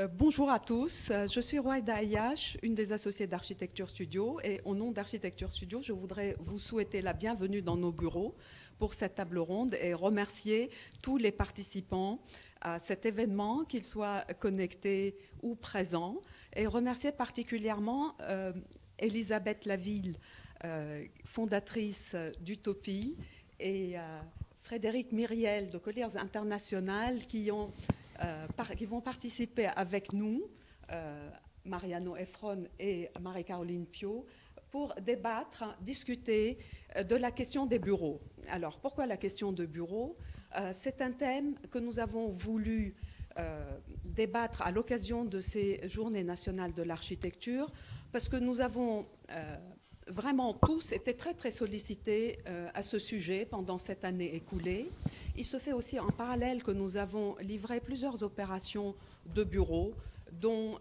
Bonjour à tous, je suis Rouaïda Ayash, une des associées d'Architecture Studio, et au nom d'Architecture Studio, je voudrais vous souhaiter la bienvenue dans nos bureaux pour cette table ronde et remercier tous les participants à cet événement, qu'ils soient connectés ou présents, et remercier particulièrement Elisabeth Laville, fondatrice d'Utopie, et Frédéric Myriel de Colliers International qui vont participer avec nous, Mariano Efron et Marie-Caroline Pio, pour débattre, discuter de la question des bureaux. Alors, pourquoi la question de bureaux? C'est un thème que nous avons voulu débattre à l'occasion de ces Journées nationales de l'architecture, parce que nous avons vraiment tous été très sollicités à ce sujet pendant cette année écoulée. Il se fait aussi en parallèle que nous avons livré plusieurs opérations de bureaux, dont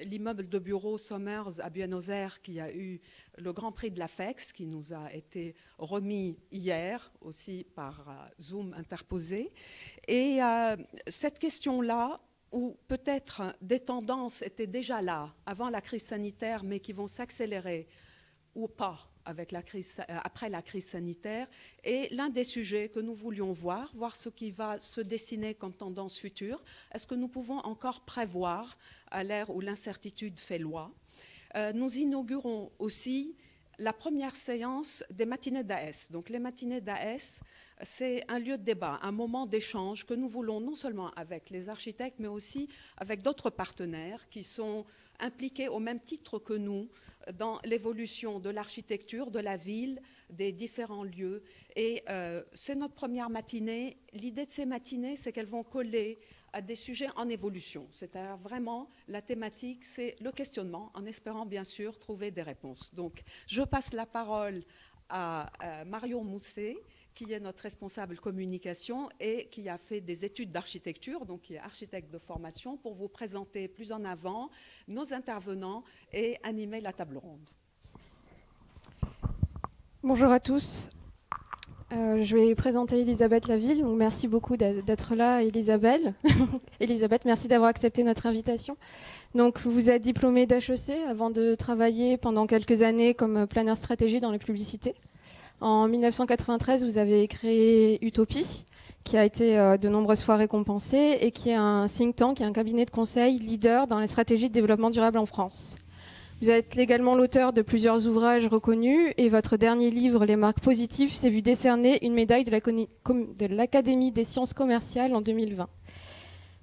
l'immeuble de bureaux Somers à Buenos Aires, qui a eu le Grand Prix de la FEX, qui nous a été remis hier, aussi par Zoom interposé. Et cette question-là, où peut-être des tendances étaient déjà là avant la crise sanitaire, mais qui vont s'accélérer ou pas après la crise sanitaire, est l'un des sujets que nous voulions voir ce qui va se dessiner comme tendance future. Est-ce que nous pouvons encore prévoir à l'ère où l'incertitude fait loi? Nous inaugurons aussi la première séance des matinées d'AS. Donc les matinées d'AS, c'est un lieu de débat, un moment d'échange que nous voulons non seulement avec les architectes, mais aussi avec d'autres partenaires qui sont impliqués au même titre que nous dans l'évolution de l'architecture, de la ville, des différents lieux. Et c'est notre première matinée. L'idée de ces matinées, c'est qu'elles vont coller à des sujets en évolution. C'est-à-dire vraiment, la thématique, c'est le questionnement, en espérant bien sûr trouver des réponses. Donc, je passe la parole à Marion Mousset, qui est notre responsable communication et qui a fait des études d'architecture, donc qui est architecte de formation, pour vous présenter plus en avant nos intervenants et animer la table ronde. Bonjour à tous. Je vais présenter Elisabeth Laville. Donc, merci beaucoup d'être là, Elisabeth. Elisabeth, merci d'avoir accepté notre invitation. Donc, vous êtes diplômée d'HEC avant de travailler pendant quelques années comme planeur stratégie dans les publicités. En 1993, vous avez créé Utopie, qui a été de nombreuses fois récompensé et qui est un think tank, un cabinet de conseil leader dans les stratégies de développement durable en France. Vous êtes également l'auteur de plusieurs ouvrages reconnus et votre dernier livre, Les marques positives, s'est vu décerner une médaille de l'Académie des sciences commerciales en 2020.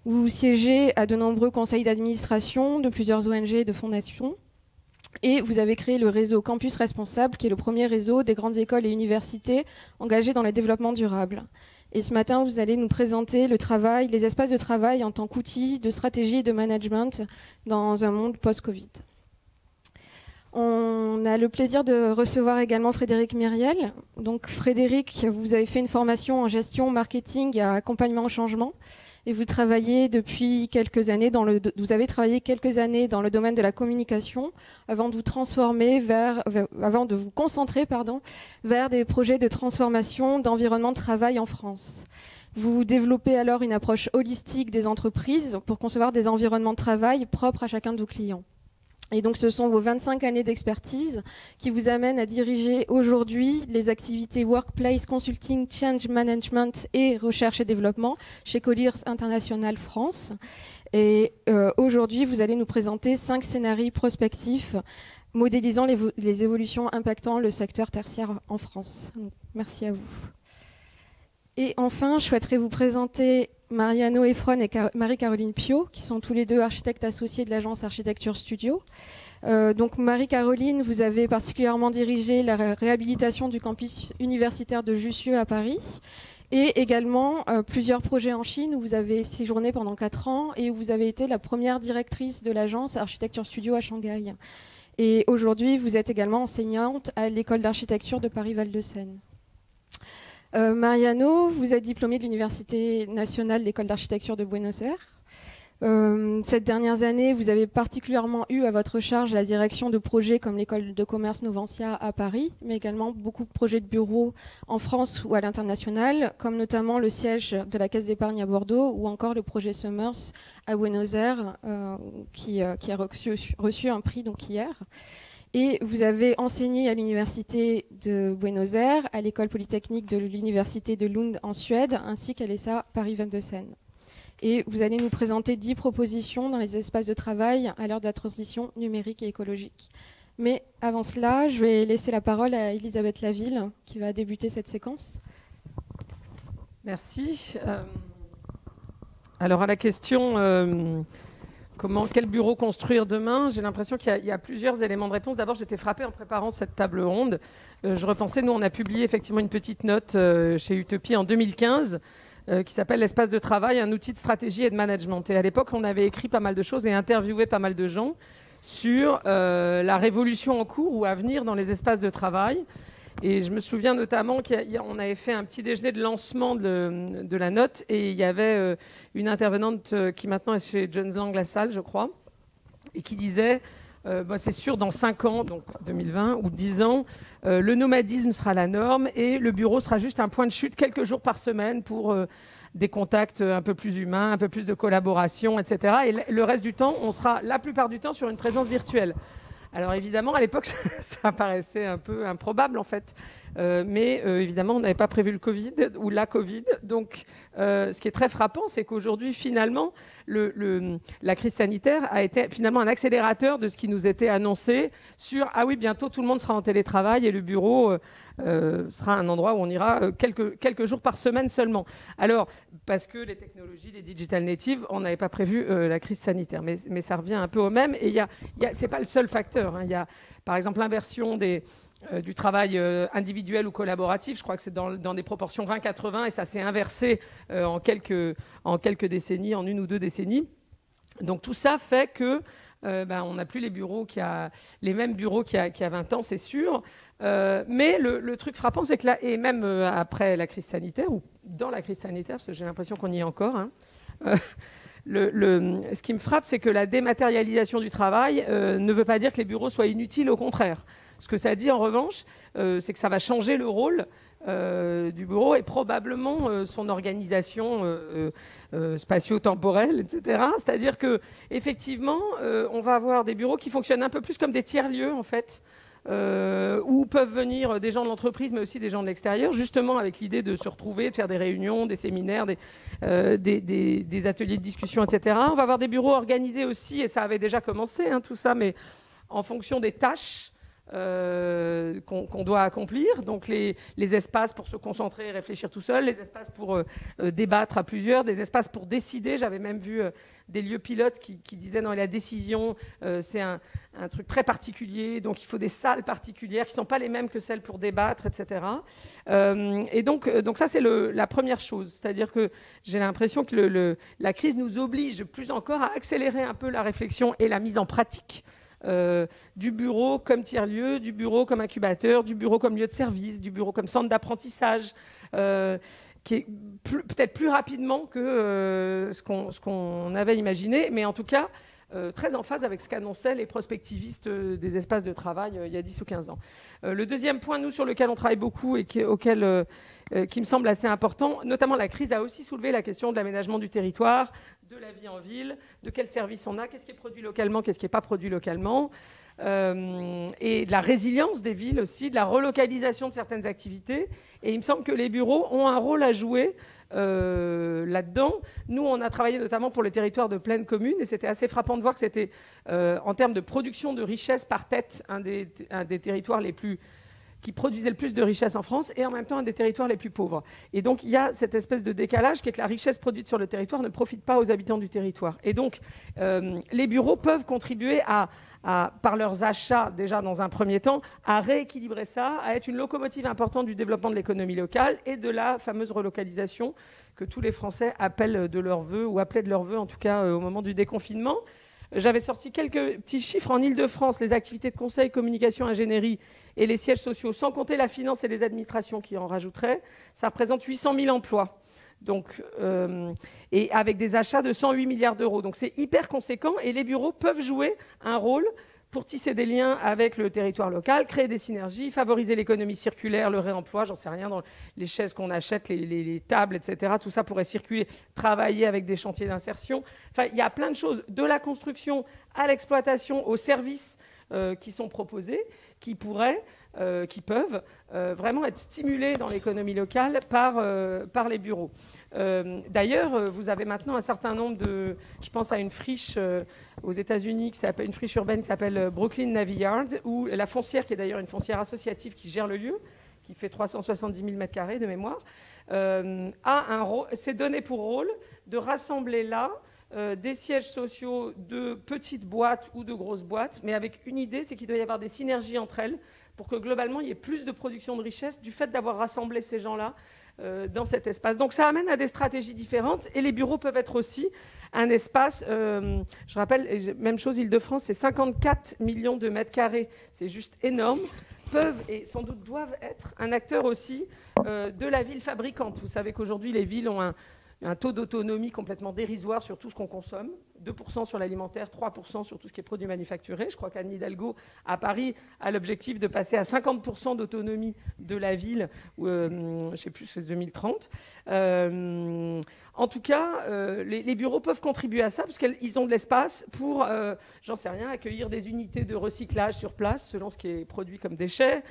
Vous siégez à de nombreux conseils d'administration de plusieurs ONG et de fondations. Et vous avez créé le réseau Campus Responsable, qui est le premier réseau des grandes écoles et universités engagées dans le développement durable. Et ce matin, vous allez nous présenter le travail, les espaces de travail en tant qu'outil de stratégie et de management dans un monde post-Covid. On a le plaisir de recevoir également Frédéric Myriel. Donc Frédéric, vous avez fait une formation en gestion, marketing et accompagnement au changement. Et vous travaillez depuis quelques années vous avez travaillé quelques années dans le domaine de la communication avant de vous transformer avant de vous concentrer, vers des projets de transformation d'environnement de travail en France. Vous développez alors une approche holistique des entreprises pour concevoir des environnements de travail propres à chacun de vos clients. Et donc, ce sont vos 25 années d'expertise qui vous amènent à diriger aujourd'hui les activités Workplace Consulting, Change Management et Recherche et Développement chez Colliers International France. Et aujourd'hui, vous allez nous présenter 5 scénarios prospectifs modélisant les évolutions impactant le secteur tertiaire en France. Donc, merci à vous. Et enfin, je souhaiterais vous présenter Mariano Efron et Marie-Caroline Pio, qui sont tous les deux architectes associés de l'agence Architecture Studio. Donc Marie-Caroline, vous avez particulièrement dirigé la réhabilitation du campus universitaire de Jussieu à Paris et également plusieurs projets en Chine où vous avez séjourné pendant 4 ans et où vous avez été la première directrice de l'agence Architecture Studio à Shanghai. Et aujourd'hui, vous êtes également enseignante à l'école d'architecture de Paris-Val-de-Seine. Mariano, vous êtes diplômé de l'Université nationale de l'École d'architecture de Buenos Aires. Cette dernière année, vous avez particulièrement eu à votre charge la direction de projets comme l'école de commerce Novantia à Paris, mais également beaucoup de projets de bureaux en France ou à l'international, comme notamment le siège de la Caisse d'épargne à Bordeaux ou encore le projet Summers à Buenos Aires, qui a reçu un prix donc hier. Et vous avez enseigné à l'université de Buenos Aires, à l'école polytechnique de l'université de Lund en Suède, ainsi qu'à l'ESA Paris-Val-de-Seine. Et vous allez nous présenter 10 propositions dans les espaces de travail à l'heure de la transition numérique et écologique. Mais avant cela, je vais laisser la parole à Elisabeth Laville, qui va débuter cette séquence. Merci. Alors à la question quel bureau construire demain, j'ai l'impression qu'il y a plusieurs éléments de réponse. D'abord, j'étais frappée en préparant cette table ronde. Je repensais, nous on a publié effectivement une petite note chez Utopie en 2015 qui s'appelle « L'espace de travail, un outil de stratégie et de management ». Et à l'époque, on avait écrit pas mal de choses et interviewé pas mal de gens sur la révolution en cours ou à venir dans les espaces de travail. Et je me souviens notamment qu'on avait fait un petit déjeuner de lancement de la note et il y avait une intervenante qui maintenant est chez Jones Lang LaSalle, je crois, et qui disait c'est sûr, dans 5 ans, donc 2020 ou 10 ans, le nomadisme sera la norme et le bureau sera juste un point de chute quelques jours par semaine pour des contacts un peu plus humains, un peu plus de collaboration, etc. Et le reste du temps, on sera la plupart du temps sur une présence virtuelle. Alors évidemment, à l'époque, ça paraissait un peu improbable en fait. Mais évidemment, on n'avait pas prévu le Covid ou la Covid. Donc, ce qui est très frappant, c'est qu'aujourd'hui, finalement, la crise sanitaire a été finalement un accélérateur de ce qui nous était annoncé sur « Ah oui, bientôt tout le monde sera en télétravail et le bureau sera un endroit où on ira quelques jours par semaine seulement ». Alors, parce que les technologies, les digital natives, on n'avait pas prévu la crise sanitaire. Mais ça revient un peu au même. Et c'est pas le seul facteur. Hein. Il y a, par exemple, l'inversion du travail individuel ou collaboratif. Je crois que c'est dans des proportions 20-80 et ça s'est inversé en quelques décennies, en 1 ou 2 décennies. Donc tout ça fait que on n'a plus les mêmes bureaux qu'il y a 20 ans, c'est sûr. Mais le truc frappant, c'est que là, et même après la crise sanitaire, ou dans la crise sanitaire, parce que j'ai l'impression qu'on y est encore, hein, ce qui me frappe, c'est que la dématérialisation du travail ne veut pas dire que les bureaux soient inutiles, au contraire. Ce que ça dit en revanche, c'est que ça va changer le rôle du bureau et probablement son organisation spatio-temporelle, etc. C'est-à-dire qu'effectivement, on va avoir des bureaux qui fonctionnent un peu plus comme des tiers-lieux, en fait, où peuvent venir des gens de l'entreprise, mais aussi des gens de l'extérieur, justement avec l'idée de se retrouver, de faire des réunions, des séminaires, des ateliers de discussion, etc. On va avoir des bureaux organisés aussi, et ça avait déjà commencé, hein, tout ça, mais en fonction des tâches qu'on doit accomplir, donc les espaces pour se concentrer et réfléchir tout seul, les espaces pour débattre à plusieurs, des espaces pour décider. J'avais même vu des lieux pilotes qui disaient non, la décision c'est un truc très particulier, donc il faut des salles particulières qui ne sont pas les mêmes que celles pour débattre, etc. Et donc ça c'est la première chose, c'est-à-dire que j'ai l'impression que la crise nous oblige plus encore à accélérer un peu la réflexion et la mise en pratique du bureau comme tiers-lieu, du bureau comme incubateur, du bureau comme lieu de service, du bureau comme centre d'apprentissage, qui est peut-être plus rapidement que ce qu'on avait imaginé, mais en tout cas très en phase avec ce qu'annonçaient les prospectivistes des espaces de travail il y a 10 ou 15 ans. Le deuxième point, nous, sur lequel on travaille beaucoup et qui me semble assez important, notamment la crise a aussi soulevé la question de l'aménagement du territoire, de la vie en ville, de quels services on a, qu'est-ce qui est produit localement, qu'est-ce qui n'est pas produit localement, et de la résilience des villes aussi, de la relocalisation de certaines activités. Et il me semble que les bureaux ont un rôle à jouer là-dedans. Nous, on a travaillé notamment pour le territoire de Plaine Commune, et c'était assez frappant de voir que c'était, en termes de production de richesse par tête, un des territoires qui produisait le plus de richesse en France, et en même temps un des territoires les plus pauvres. Et donc il y a cette espèce de décalage qui est que la richesse produite sur le territoire ne profite pas aux habitants du territoire. Et donc les bureaux peuvent contribuer par leurs achats, déjà dans un premier temps, à rééquilibrer ça, à être une locomotive importante du développement de l'économie locale et de la fameuse relocalisation que tous les Français appellent de leur vœu, ou appelaient de leur vœu en tout cas au moment du déconfinement. J'avais sorti quelques petits chiffres en Île-de-France, les activités de conseil, communication, ingénierie et les sièges sociaux, sans compter la finance et les administrations qui en rajouteraient. Ça représente 800 000 emplois. Donc, et avec des achats de 108 milliards d'euros. Donc c'est hyper conséquent et les bureaux peuvent jouer un rôle pour tisser des liens avec le territoire local, créer des synergies, favoriser l'économie circulaire, le réemploi, j'en sais rien, dans les chaises qu'on achète, les tables, etc. Tout ça pourrait circuler, travailler avec des chantiers d'insertion. Enfin, il y a plein de choses, de la construction à l'exploitation, aux services qui sont proposés, qui peuvent vraiment être stimulés dans l'économie locale par les bureaux. D'ailleurs, vous avez maintenant un certain nombre de... Je pense à une friche aux États-Unis, une friche urbaine qui s'appelle Brooklyn Navy Yard, où la foncière, qui est d'ailleurs une foncière associative qui gère le lieu, qui fait 370 000 m² de mémoire, s'est donné pour rôle de rassembler là des sièges sociaux de petites boîtes ou de grosses boîtes, mais avec une idée, c'est qu'il doit y avoir des synergies entre elles pour que globalement, il y ait plus de production de richesse du fait d'avoir rassemblé ces gens-là dans cet espace. Donc ça amène à des stratégies différentes et les bureaux peuvent être aussi un espace, je rappelle, même chose, Île-de-France, c'est 54 millions de mètres carrés, c'est juste énorme, peuvent et sans doute doivent être un acteur aussi de la ville fabricante. Vous savez qu'aujourd'hui, les villes ont un taux d'autonomie complètement dérisoire sur tout ce qu'on consomme, 2% sur l'alimentaire, 3% sur tout ce qui est produit manufacturé. Je crois qu'Anne Hidalgo, à Paris, a l'objectif de passer à 50% d'autonomie de la ville, je ne sais plus, c'est 2030. En tout cas, les bureaux peuvent contribuer à ça, parce qu'ils ont de l'espace pour, j'en sais rien, accueillir des unités de recyclage sur place, selon ce qui est produit comme déchets.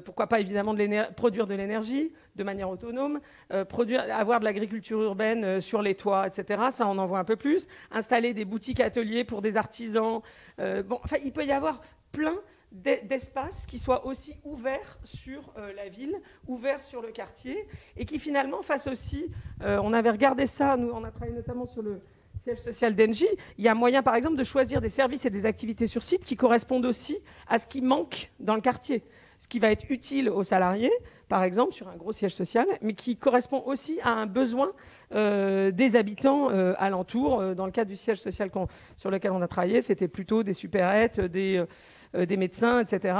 Pourquoi pas, évidemment, produire de l'énergie de manière autonome, avoir de l'agriculture urbaine sur les toits, etc. Ça, on en voit un peu plus. Installer des boutiques ateliers pour des artisans. Il peut y avoir plein d'espaces qui soient aussi ouverts sur la ville, ouverts sur le quartier, et qui finalement fassent aussi, on avait regardé ça, nous on a travaillé notamment sur le siège social d'Engie, il y a moyen par exemple de choisir des services et des activités sur site qui correspondent aussi à ce qui manque dans le quartier, ce qui va être utile aux salariés, par exemple, sur un gros siège social, mais qui correspond aussi à un besoin des habitants alentours. Dans le cadre du siège social sur lequel on a travaillé, c'était plutôt des supérettes, des médecins, etc.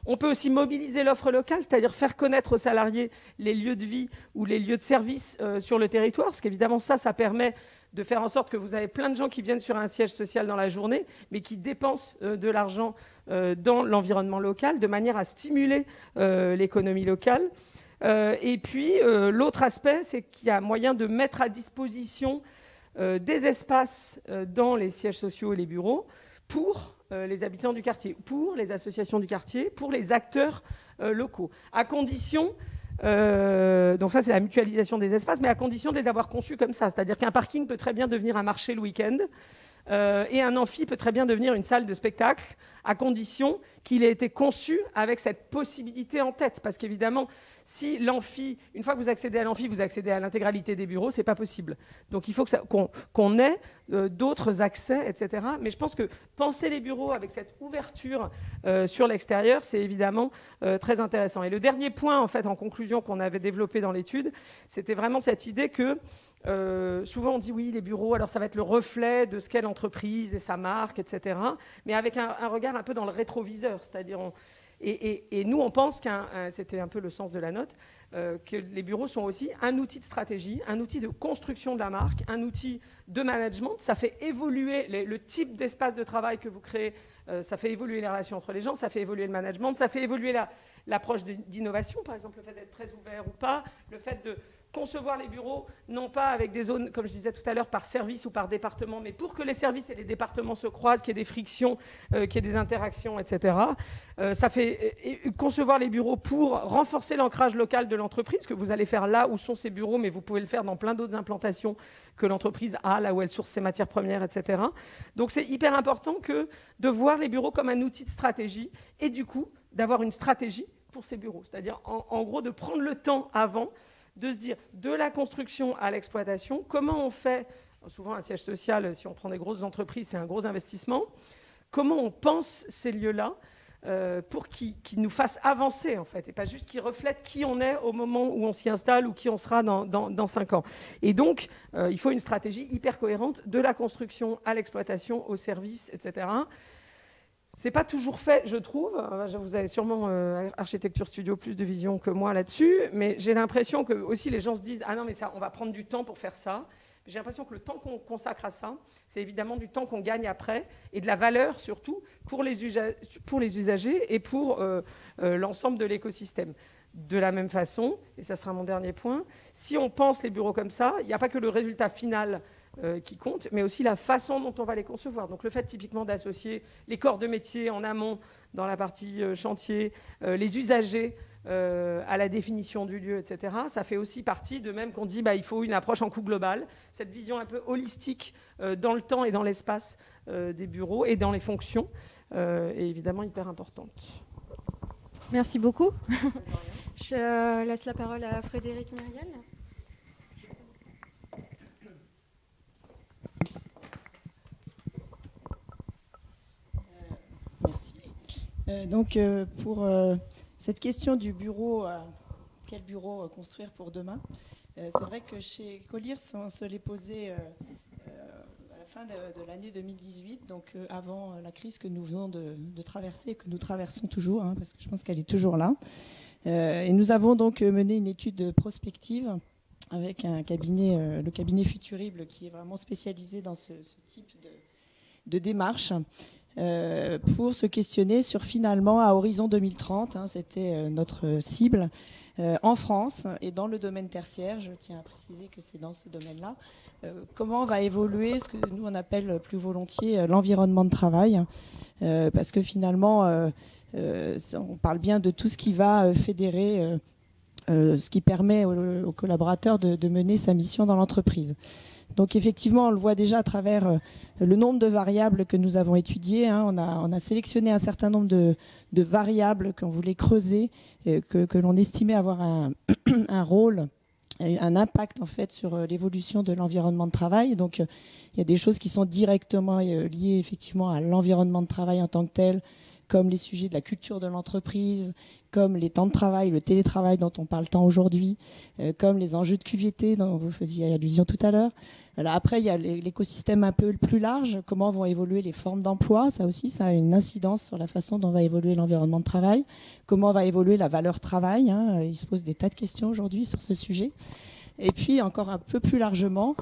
On peut aussi mobiliser l'offre locale, c'est-à-dire faire connaître aux salariés les lieux de vie ou les lieux de service sur le territoire, parce qu'évidemment, ça permet de faire en sorte que vous avez plein de gens qui viennent sur un siège social dans la journée, mais qui dépensent de l'argent dans l'environnement local, de manière à stimuler l'économie locale. Et puis, l'autre aspect, c'est qu'il y a moyen de mettre à disposition des espaces dans les sièges sociaux et les bureaux pour les habitants du quartier, pour les associations du quartier, pour les acteurs locaux, à condition... donc ça, c'est la mutualisation des espaces, mais à condition de les avoir conçus comme ça. C'est-à-dire qu'un parking peut très bien devenir un marché le week-end et un amphi peut très bien devenir une salle de spectacle, à condition qu'il ait été conçu avec cette possibilité en tête. Parce qu'évidemment, si l'amphi, une fois que vous accédez à l'amphi, vous accédez à l'intégralité des bureaux, c'est pas possible. Donc il faut qu'on ait d'autres accès, etc. Mais je pense que penser les bureaux avec cette ouverture sur l'extérieur, c'est évidemment très intéressant. Et le dernier point, en fait, en conclusion, qu'on avait développé dans l'étude, c'était vraiment cette idée que souvent on dit oui, les bureaux, alors ça va être le reflet de ce qu'est l'entreprise et sa marque, etc. Mais avec un regard un peu dans le rétroviseur, c'est-à-dire et nous on pense c'était un peu le sens de la note, que les bureaux sont aussi un outil de stratégie, un outil de construction de la marque, un outil de management. Ça fait évoluer le type d'espace de travail que vous créez, ça fait évoluer les relations entre les gens, ça fait évoluer le management, ça fait évoluer l'approche d'innovation, par exemple le fait d'être très ouvert ou pas, le fait de concevoir les bureaux, non pas avec des zones, comme je disais tout à l'heure, par service ou par département, mais pour que les services et les départements se croisent, qu'il y ait des frictions, qu'il y ait des interactions, etc. Ça fait concevoir les bureaux pour renforcer l'ancrage local de l'entreprise, que vous allez faire là où sont ces bureaux, mais vous pouvez le faire dans plein d'autres implantations que l'entreprise a, là où elle source ses matières premières, etc. Donc c'est hyper important de voir les bureaux comme un outil de stratégie et du coup d'avoir une stratégie pour ces bureaux. C'est-à-dire en gros de prendre le temps avant de se dire, de la construction à l'exploitation, comment on fait, souvent un siège social, si on prend des grosses entreprises, c'est un gros investissement, comment on pense ces lieux-là pour qu'ils nous fassent avancer, en fait, et pas juste qu'ils reflètent qui on est au moment où on s'y installe ou qui on sera dans 5 ans. Et donc, il faut une stratégie hyper cohérente de la construction à l'exploitation, au service, etc. C'est pas toujours fait, je trouve. Vous avez sûrement Architecture Studio plus de vision que moi là-dessus, mais j'ai l'impression que aussi les gens se disent ah non mais ça, on va prendre du temps pour faire ça. J'ai l'impression que le temps qu'on consacre à ça, c'est évidemment du temps qu'on gagne après et de la valeur surtout pour les usagers et pour l'ensemble de l'écosystème. De la même façon, et ça sera mon dernier point, si on pense les bureaux comme ça, il n'y a pas que le résultat final qui compte, mais aussi la façon dont on va les concevoir. Donc le fait typiquement d'associer les corps de métier en amont dans la partie chantier, les usagers à la définition du lieu, etc. Ça fait aussi partie de même qu'on dit il faut une approche en coup global, cette vision un peu holistique dans le temps et dans l'espace des bureaux et dans les fonctions, est évidemment hyper importante. Merci beaucoup. Je laisse la parole à Frédéric Myriel. Merci. Donc, pour cette question du bureau, quel bureau construire pour demain, c'est vrai que chez Colliers, on se l'est posé à la fin de l'année 2018, donc avant la crise que nous venons de traverser et que nous traversons toujours, parce que je pense qu'elle est toujours là. Et nous avons donc mené une étude prospective avec un cabinet, le cabinet Futurible, qui est vraiment spécialisé dans ce type de démarche. Pour se questionner sur finalement à horizon 2030, c'était notre cible, en France et dans le domaine tertiaire, je tiens à préciser que c'est dans ce domaine-là, comment va évoluer ce que nous on appelle plus volontiers l'environnement de travail, parce que finalement on parle bien de tout ce qui va fédérer, ce qui permet aux collaborateurs de mener sa mission dans l'entreprise. Donc effectivement, on le voit déjà à travers le nombre de variables que nous avons étudiées. On a sélectionné un certain nombre de variables qu'on voulait creuser, que l'on estimait avoir un rôle, un impact en fait sur l'évolution de l'environnement de travail. Donc il y a des choses qui sont directement liées effectivement à l'environnement de travail en tant que tel, comme les sujets de la culture de l'entreprise, comme les temps de travail, le télétravail dont on parle tant aujourd'hui, comme les enjeux de QVT dont vous faisiez allusion tout à l'heure. Voilà, après, il y a l'écosystème un peu plus large, comment vont évoluer les formes d'emploi, ça aussi, ça a une incidence sur la façon dont va évoluer l'environnement de travail, comment va évoluer la valeur travail, il se pose des tas de questions aujourd'hui sur ce sujet. Et puis, encore un peu plus largement,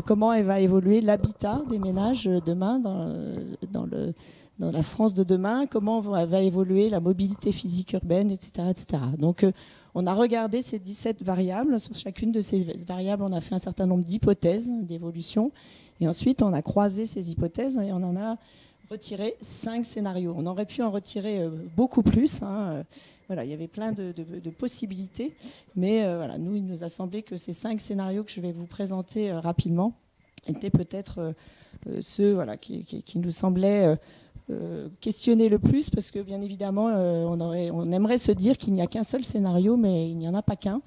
comment va évoluer l'habitat des ménages demain dans la France de demain, comment va évoluer la mobilité physique urbaine, etc. etc. Donc, on a regardé ces 17 variables. Sur chacune de ces variables, on a fait un certain nombre d'hypothèses d'évolution. Et ensuite, on a croisé ces hypothèses et on en a retiré 5 scénarios. On aurait pu en retirer beaucoup plus. Voilà, il y avait plein de possibilités. Mais voilà, nous, il nous a semblé que ces 5 scénarios que je vais vous présenter rapidement étaient peut-être ceux qui nous semblaient questionner le plus, parce que bien évidemment on aimerait se dire qu'il n'y a qu'un seul scénario, mais il n'y en a pas qu'un,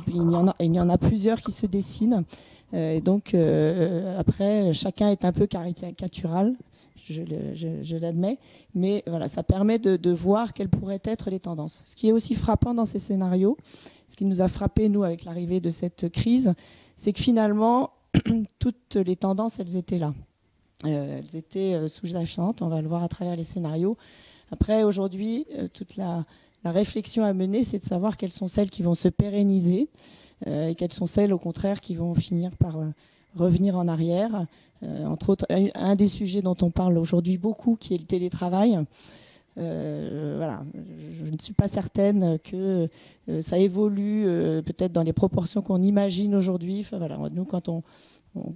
il y en a plusieurs qui se dessinent, et donc après chacun est un peu caricatural, je l'admets, mais voilà, ça permet de voir quelles pourraient être les tendances. Ce qui est aussi frappant dans ces scénarios, ce qui nous a frappé nous avec l'arrivée de cette crise, c'est que finalement toutes les tendances, elles étaient là. Elles étaient sous-jacentes, on va le voir à travers les scénarios. Après, aujourd'hui, toute la réflexion à mener, c'est de savoir quelles sont celles qui vont se pérenniser et quelles sont celles, au contraire, qui vont finir par revenir en arrière. Entre autres, un des sujets dont on parle aujourd'hui beaucoup, qui est le télétravail. Voilà, je ne suis pas certaine que ça évolue peut-être dans les proportions qu'on imagine aujourd'hui. Enfin, voilà, nous, quand on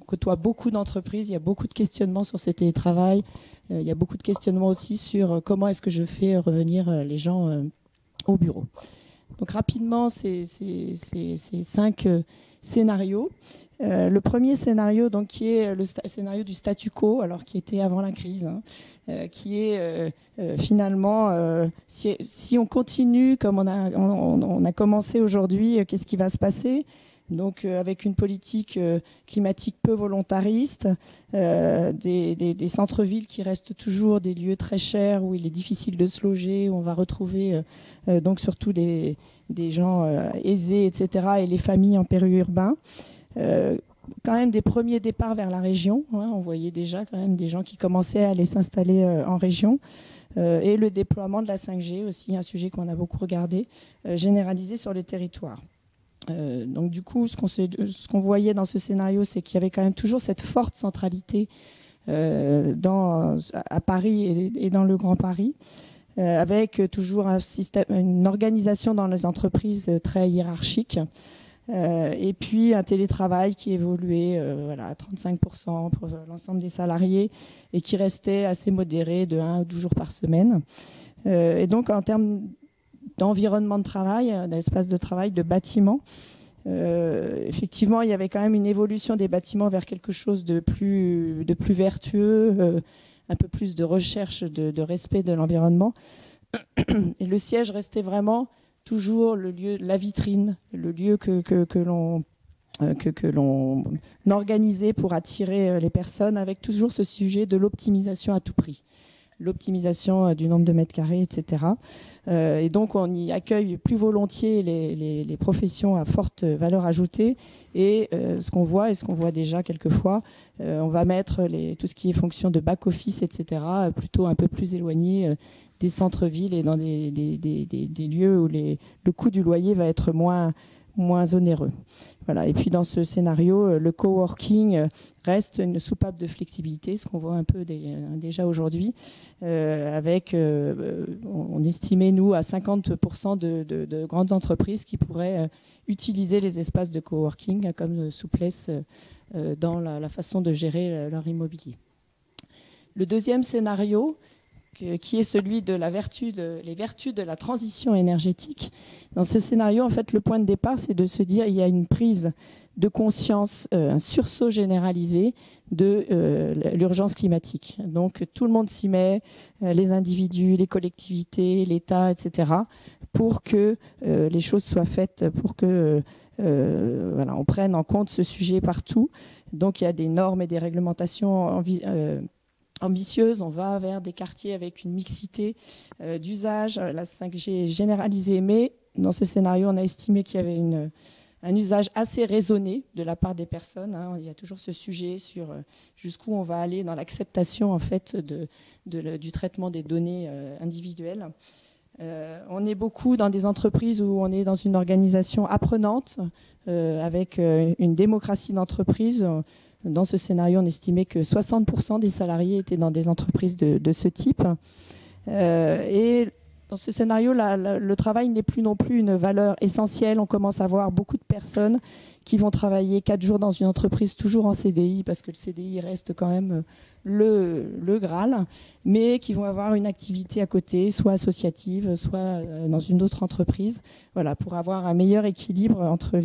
côtoie beaucoup d'entreprises, il y a beaucoup de questionnements sur ce télétravail. Il y a beaucoup de questionnements aussi sur comment est-ce que je fais revenir les gens au bureau. Donc rapidement, ces 5 scénarios. Le premier scénario, donc, qui est le scénario du statu quo, alors qui était avant la crise, qui est finalement, si on continue comme on a commencé aujourd'hui, qu'est-ce qui va se passer ? Donc avec une politique climatique peu volontariste, des centres-villes qui restent toujours des lieux très chers où il est difficile de se loger, où on va retrouver donc surtout des gens aisés, etc., et les familles en périurbain. quand même des premiers départs vers la région. On voyait déjà quand même des gens qui commençaient à aller s'installer en région. Et le déploiement de la 5G aussi, un sujet qu'on a beaucoup regardé, généralisé sur le territoire. Donc du coup, ce qu'on voyait dans ce scénario, c'est qu'il y avait quand même toujours cette forte centralité à Paris et dans le Grand Paris, avec toujours une organisation dans les entreprises très hiérarchique. Et puis un télétravail qui évoluait à 35% pour l'ensemble des salariés et qui restait assez modéré de 1 ou 2 jours par semaine. Et donc en termes d'environnement de travail, d'espace de travail, de bâtiments, effectivement il y avait quand même une évolution des bâtiments vers quelque chose de plus vertueux, un peu plus de recherche de respect de l'environnement. Et le siège restait vraiment toujours le lieu, la vitrine, le lieu que l'on organisait pour attirer les personnes, avec toujours ce sujet de l'optimisation à tout prix. L'optimisation du nombre de mètres carrés, etc. Et donc, on y accueille plus volontiers les professions à forte valeur ajoutée. Et ce qu'on voit, et ce qu'on voit déjà quelquefois, on va mettre tout ce qui est fonction de back-office, etc., plutôt un peu plus éloigné des centres-villes et dans des lieux où le coût du loyer va être moins onéreux. Voilà. Et puis dans ce scénario, le coworking reste une soupape de flexibilité, ce qu'on voit un peu déjà aujourd'hui, avec, on estimait nous à 50% de grandes entreprises qui pourraient utiliser les espaces de coworking comme souplesse dans la façon de gérer leur immobilier. Le deuxième scénario, qui est celui de les vertus de la transition énergétique. Dans ce scénario, en fait, le point de départ, c'est de se dire qu'il y a une prise de conscience, un sursaut généralisé de l'urgence climatique. Donc, tout le monde s'y met, les individus, les collectivités, l'État, etc., pour que les choses soient faites, pour que on prenne en compte ce sujet partout. Donc, il y a des normes et des réglementations ambitieuse, on va vers des quartiers avec une mixité d'usage. La 5G est généralisée, mais dans ce scénario, on a estimé qu'il y avait un usage assez raisonné de la part des personnes. Il y a toujours ce sujet sur jusqu'où on va aller dans l'acceptation en fait du traitement des données individuelles. On est beaucoup dans des entreprises où on est dans une organisation apprenante avec une démocratie d'entreprise. Dans ce scénario, on estimait que 60% des salariés étaient dans des entreprises de ce type. Et dans ce scénario, le travail n'est plus non plus une valeur essentielle. On commence à voir beaucoup de personnes qui vont travailler 4 jours dans une entreprise, toujours en CDI, parce que le CDI reste quand même le Graal, mais qui vont avoir une activité à côté, soit associative, soit dans une autre entreprise, voilà, pour avoir un meilleur équilibre entre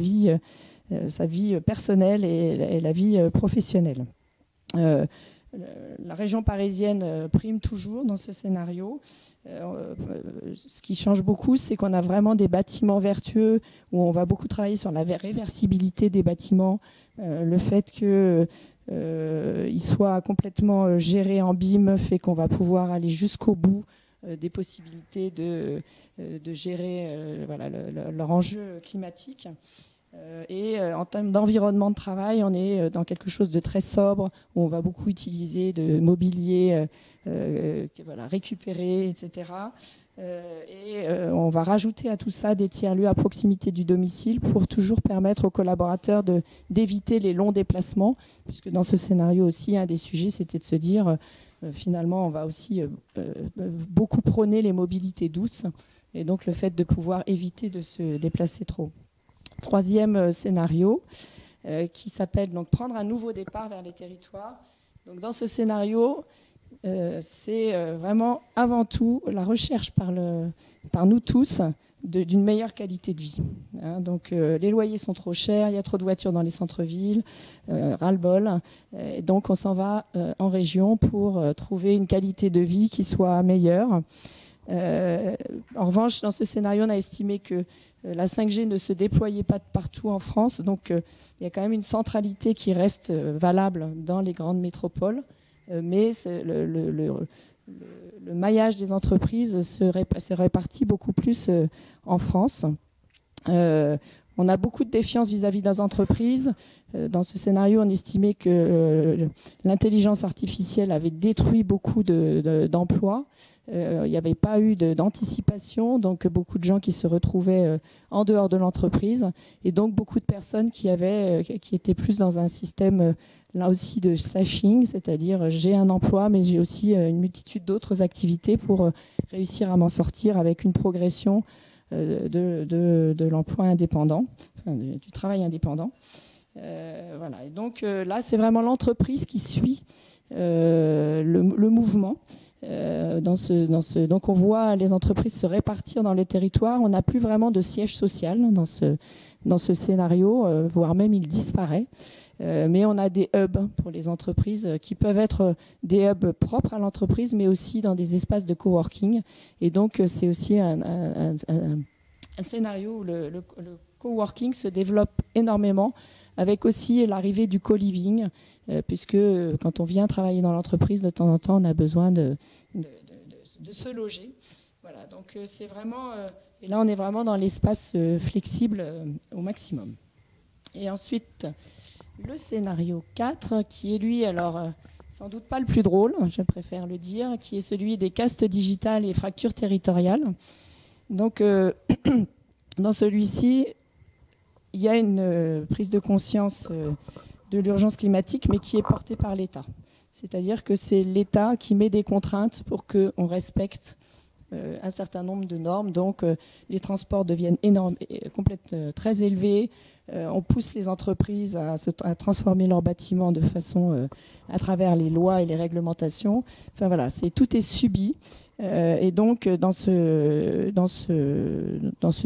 sa vie personnelle et la vie professionnelle. La région parisienne prime toujours dans ce scénario. Ce qui change beaucoup, c'est qu'on a vraiment des bâtiments vertueux où on va beaucoup travailler sur la réversibilité des bâtiments, le fait qu'ils soient complètement gérés en BIM fait qu'on va pouvoir aller jusqu'au bout des possibilités de gérer leur enjeu climatique. Et en termes d'environnement de travail, on est dans quelque chose de très sobre, où on va beaucoup utiliser de mobilier récupéré, etc. On va rajouter à tout ça des tiers-lieux à proximité du domicile pour toujours permettre aux collaborateurs d'éviter les longs déplacements, puisque dans ce scénario aussi, un des sujets, c'était de se dire, finalement, on va aussi beaucoup prôner les mobilités douces, et donc le fait de pouvoir éviter de se déplacer trop. Troisième scénario qui s'appelle donc prendre un nouveau départ vers les territoires. Donc dans ce scénario, c'est vraiment avant tout la recherche par nous tous d'une meilleure qualité de vie. Donc les loyers sont trop chers, il y a trop de voitures dans les centres-villes, ras-le-bol. Et donc on s'en va en région pour trouver une qualité de vie qui soit meilleure. En revanche, dans ce scénario, on a estimé que la 5G ne se déployait pas partout en France, donc il y a quand même une centralité qui reste valable dans les grandes métropoles, mais le maillage des entreprises se répartit beaucoup plus en France. On a beaucoup de défiance vis-à-vis des entreprises. Dans ce scénario, on estimait que l'intelligence artificielle avait détruit beaucoup d'emplois. Il n'y avait pas eu d'anticipation, donc beaucoup de gens qui se retrouvaient en dehors de l'entreprise, et donc beaucoup de personnes qui étaient plus dans un système, là aussi, de slashing, c'est-à-dire j'ai un emploi, mais j'ai aussi une multitude d'autres activités pour réussir à m'en sortir avec une progression de l'emploi indépendant, enfin, du travail indépendant. Voilà. Et donc là, c'est vraiment l'entreprise qui suit le mouvement. Donc on voit les entreprises se répartir dans les territoires. On n'a plus vraiment de siège social dans ce scénario, voire même il disparaît. Mais on a des hubs pour les entreprises qui peuvent être des hubs propres à l'entreprise, mais aussi dans des espaces de coworking. Et donc c'est aussi un scénario où le coworking se développe énormément, avec aussi l'arrivée du co-living, puisque quand on vient travailler dans l'entreprise, de temps en temps, on a besoin de se loger. Voilà, donc c'est vraiment... et là, on est vraiment dans l'espace flexible au maximum. Et ensuite, le scénario 4, qui est lui, alors, sans doute pas le plus drôle, je préfère le dire, qui est celui des castes digitales et fractures territoriales. Donc, dans celui-ci, il y a une prise de conscience de l'urgence climatique, mais qui est portée par l'État. C'est-à-dire que c'est l'État qui met des contraintes pour qu'on respecte un certain nombre de normes. Donc, les transports deviennent très élevés. On pousse les entreprises à transformer leurs bâtiments de façon à travers les lois et les réglementations. Enfin voilà, tout est subi. Et donc, dans ce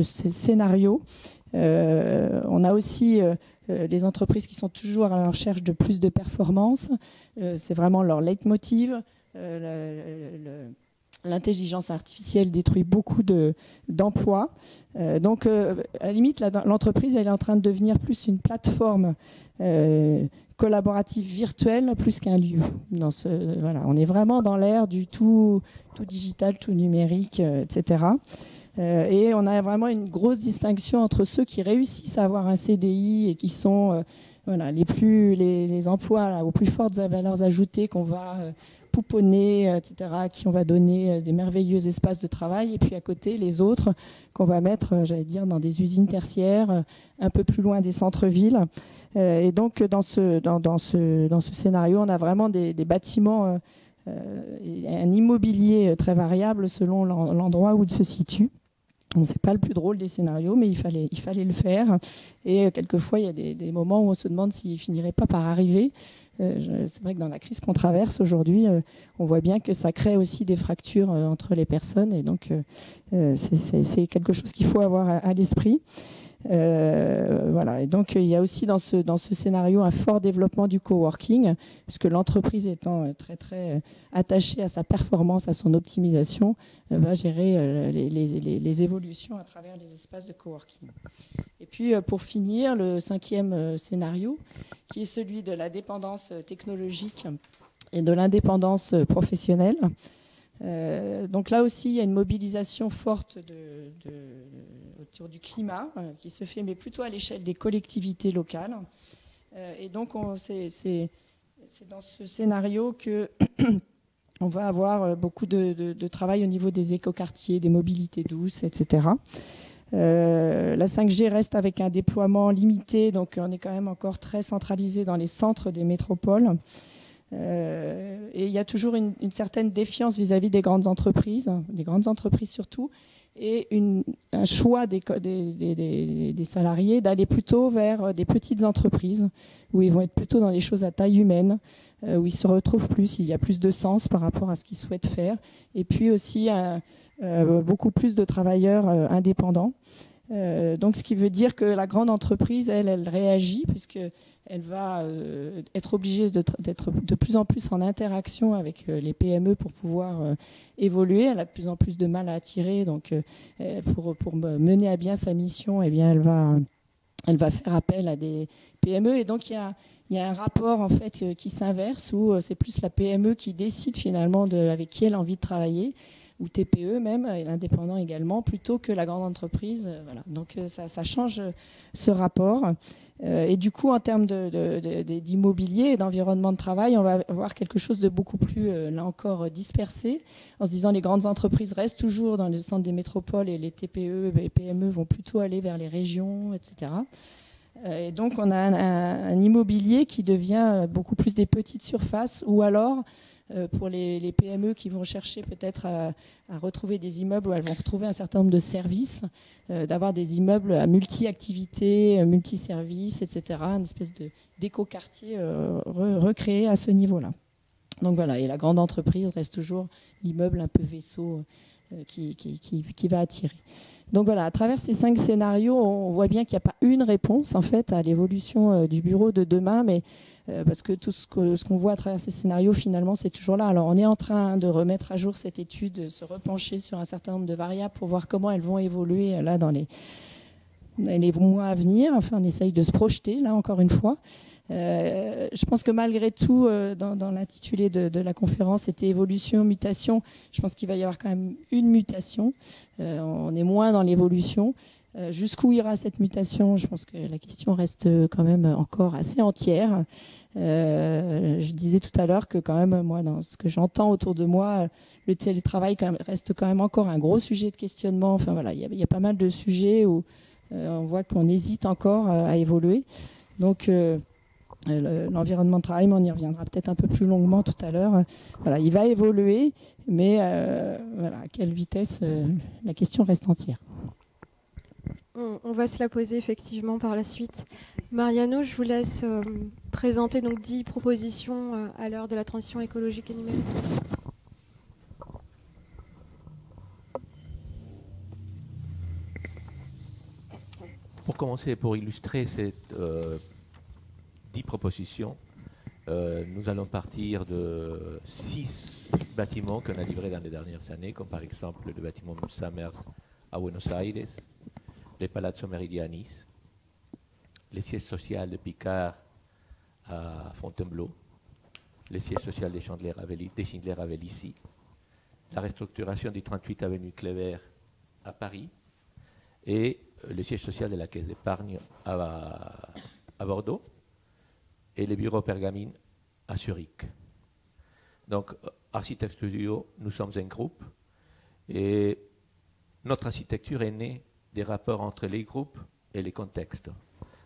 scénario, on a aussi les entreprises qui sont toujours à la recherche de plus de performance. C'est vraiment leur leitmotiv. L'intelligence artificielle détruit beaucoup d'emplois. Donc, à la limite, l'entreprise elle est en train de devenir plus une plateforme collaborative virtuelle plus qu'un lieu. Voilà, on est vraiment dans l'ère du tout digital, tout numérique, etc. Et on a vraiment une grosse distinction entre ceux qui réussissent à avoir un CDI et qui sont les emplois aux plus fortes valeurs ajoutées qu'on va pouponner, etc., qui on va donner des merveilleux espaces de travail, et puis à côté les autres qu'on va mettre, j'allais dire, dans des usines tertiaires, un peu plus loin des centres-villes. Et donc dans ce scénario, on a vraiment des bâtiments et un immobilier très variable selon l'endroit où il se situe. Bon, c'est pas le plus drôle des scénarios, mais il fallait le faire. Et quelquefois, il y a des moments où on se demande s'il finirait pas par arriver. C'est vrai que dans la crise qu'on traverse aujourd'hui, on voit bien que ça crée aussi des fractures entre les personnes. Et donc, c'est quelque chose qu'il faut avoir à l'esprit. Voilà. Et donc, il y a aussi dans ce scénario un fort développement du coworking, puisque l'entreprise étant très, très attachée à sa performance, à son optimisation, va gérer les évolutions à travers les espaces de coworking. Et puis, pour finir, le 5e scénario, qui est celui de la dépendance technologique et de l'indépendance professionnelle. Donc là aussi, il y a une mobilisation forte autour du climat qui se fait, mais plutôt à l'échelle des collectivités locales. Et donc, c'est dans ce scénario que on va avoir beaucoup de travail au niveau des écoquartiers, des mobilités douces, etc. La 5G reste avec un déploiement limité, donc on est quand même encore très centralisé dans les centres des métropoles. Et il y a toujours une certaine défiance vis-à-vis des grandes entreprises surtout, et un choix des salariés d'aller plutôt vers des petites entreprises où ils vont être plutôt dans des choses à taille humaine, où ils se retrouvent plus, il y a plus de sens par rapport à ce qu'ils souhaitent faire, et puis aussi beaucoup plus de travailleurs indépendants. Donc, ce qui veut dire que la grande entreprise, elle réagit, puisqu'elle va être obligée d'être de plus en plus en interaction avec les PME pour pouvoir évoluer. Elle a de plus en plus de mal à attirer. Donc, pour mener à bien sa mission, eh bien, elle va faire appel à des PME. Et donc, il y a un rapport en fait, qui s'inverse, où c'est plus la PME qui décide finalement avec qui elle a envie de travailler. ou TPE même, et l'indépendant également, plutôt que la grande entreprise. Voilà. Donc ça change ce rapport. Et du coup, en termes d'immobilier et d'environnement de travail, on va avoir quelque chose de beaucoup plus, là encore, dispersé, en se disant les grandes entreprises restent toujours dans le centre des métropoles et les TPE et PME vont plutôt aller vers les régions, etc. Et donc, on a un immobilier qui devient beaucoup plus des petites surfaces, ou alors, pour les PME qui vont chercher peut-être à retrouver des immeubles où elles vont retrouver un certain nombre de services, d'avoir des immeubles à multi-activités, multi-services, etc., une espèce d'éco-quartier recréé à ce niveau-là. Donc voilà, et la grande entreprise reste toujours l'immeuble un peu vaisseau qui va attirer. Donc voilà, à travers ces 5 scénarios, on voit bien qu'il n'y a pas une réponse en fait à l'évolution du bureau de demain, mais parce que tout ce qu'on voit à travers ces scénarios, finalement, c'est toujours là. Alors on est en train de remettre à jour cette étude, de se repencher sur un certain nombre de variables pour voir comment elles vont évoluer là dans les mois à venir. Enfin, on essaye de se projeter, là, encore une fois. Je pense que malgré tout, dans l'intitulé de la conférence, c'était évolution, mutation. Je pense qu'il va y avoir quand même une mutation. On est moins dans l'évolution. Jusqu'où ira cette mutation? Je pense que la question reste quand même encore assez entière. Je disais tout à l'heure que quand même, moi, dans ce que j'entends autour de moi, le télétravail reste quand même encore un gros sujet de questionnement. Enfin voilà, il y a pas mal de sujets où on voit qu'on hésite encore à évoluer. Donc l'environnement de travail, mais on y reviendra peut-être un peu plus longuement tout à l'heure. Voilà, il va évoluer, mais voilà, à quelle vitesse, la question reste entière. On va se la poser effectivement par la suite. Mariano, je vous laisse présenter donc 10 propositions à l'heure de la transition écologique et numérique. Pour commencer, pour illustrer ces 10 propositions, nous allons partir de 6 bâtiments qu'on a livrés dans les dernières années, comme par exemple le bâtiment Summers à Buenos Aires, les Palazzo Meridianis, le siège social de Picard à Fontainebleau, le siège social des Schindler à Vélizy, la restructuration du 38 avenue Kléber à Paris et le siège social de la Caisse d'épargne à Bordeaux et les bureaux Pergamine à Zurich. Donc, Architect Studio, nous sommes un groupe et notre architecture est née des rapports entre les groupes et les contextes.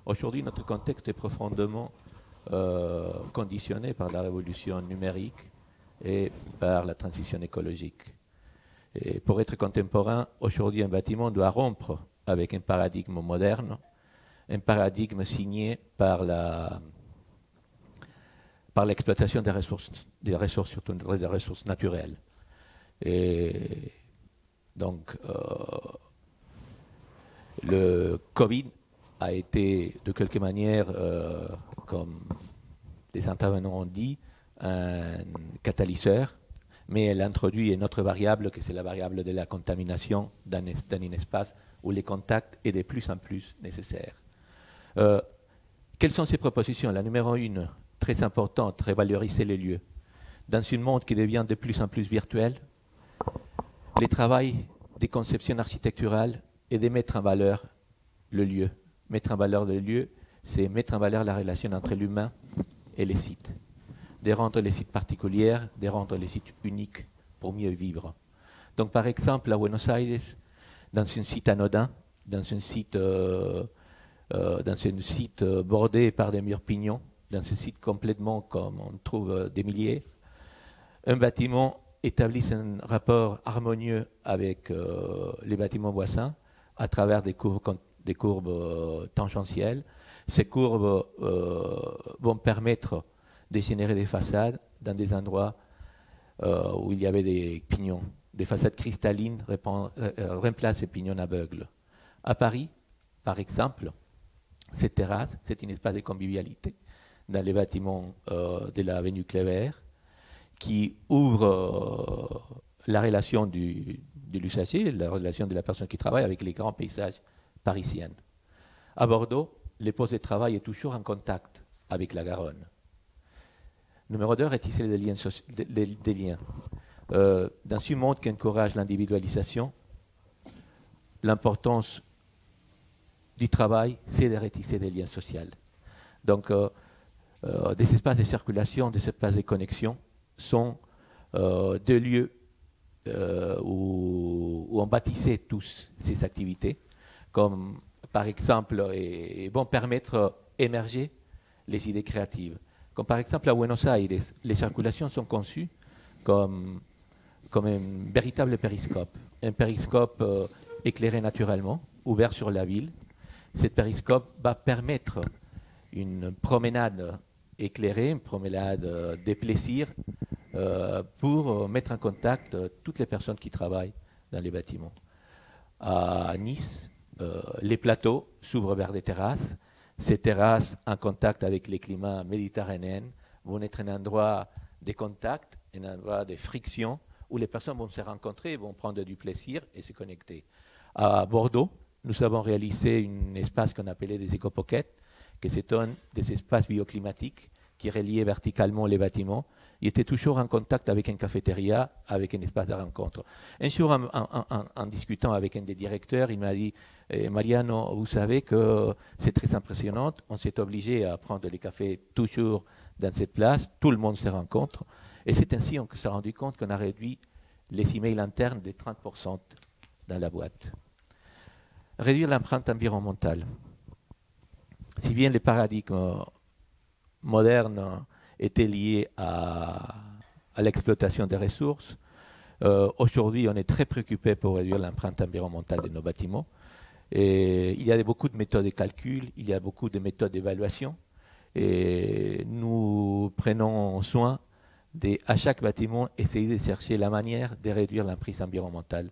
Aujourd'hui, notre contexte est profondément conditionné par la révolution numérique et par la transition écologique. Et pour être contemporain, aujourd'hui, un bâtiment doit rompre avec un paradigme moderne, un paradigme signé par l'exploitation des ressources naturelles. Et donc, le Covid a été de quelque manière, comme les intervenants ont dit, un catalyseur, mais elle introduit une autre variable, que c'est la variable de la contamination dans un espace où les contacts est de plus en plus nécessaires. Quelles sont ces propositions? La numéro 1, très importante, revaloriser les lieux. Dans un monde qui devient de plus en plus virtuel, le travail des conceptions architecturales est de mettre en valeur le lieu. Mettre en valeur le lieu, c'est mettre en valeur la relation entre l'humain et les sites. De rendre les sites particuliers, de rendre les sites uniques pour mieux vivre. Donc par exemple, à Buenos Aires, dans un site anodin, dans un site bordé par des murs pignons, dans ce site complètement comme on trouve des milliers, un bâtiment établit un rapport harmonieux avec les bâtiments voisins à travers des courbes tangentielles. Ces courbes vont permettre de générer des façades dans des endroits où il y avait des pignons. Des façades cristallines remplacent les pignons aveugles. À Paris, par exemple, cette terrasse, c'est un espace de convivialité dans les bâtiments de l'avenue Kléber qui ouvre la relation de l'usager, la relation de la personne qui travaille avec les grands paysages parisiens. À Bordeaux, le poste de travail est toujours en contact avec la Garonne. Numéro 2, retisser des liens. dans ce monde qui encourage l'individualisation, l'importance du travail, c'est de retisser des liens sociaux. Donc, des espaces de circulation, des espaces de connexion sont des lieux où on bâtissait tous ces activités, comme par exemple, et vont permettre d'émerger les idées créatives. Comme par exemple à Buenos Aires, les circulations sont conçues comme un véritable périscope. Un périscope éclairé naturellement, ouvert sur la ville. Cet périscope va permettre une promenade éclairée, une promenade de plaisir pour mettre en contact toutes les personnes qui travaillent dans les bâtiments. À Nice, les plateaux s'ouvrent vers des terrasses. Ces terrasses, en contact avec les climats méditerranéens, vont être un endroit de contact, un endroit de friction, où les personnes vont se rencontrer, vont prendre du plaisir et se connecter. À Bordeaux, nous avons réalisé un espace qu'on appelait des éco-pockets, que c'est un des espaces bioclimatiques qui reliait verticalement les bâtiments. Il était toujours en contact avec une cafétéria, avec un espace de rencontre. Un jour, en discutant avec un des directeurs, il m'a dit Mariano, vous savez que c'est très impressionnant, on s'est obligé à prendre les cafés toujours dans cette place, tout le monde se rencontre, et c'est ainsi qu'on s'est rendu compte qu'on a réduit les emails internes de 30% dans la boîte. Réduire l'empreinte environnementale. Si bien les paradigmes modernes étaient liés à l'exploitation des ressources, aujourd'hui on est très préoccupé pour réduire l'empreinte environnementale de nos bâtiments. Et il y a beaucoup de méthodes de calcul, il y a beaucoup de méthodes d'évaluation, et nous prenons soin à chaque bâtiment essayer de chercher la manière de réduire l'empreinte environnementale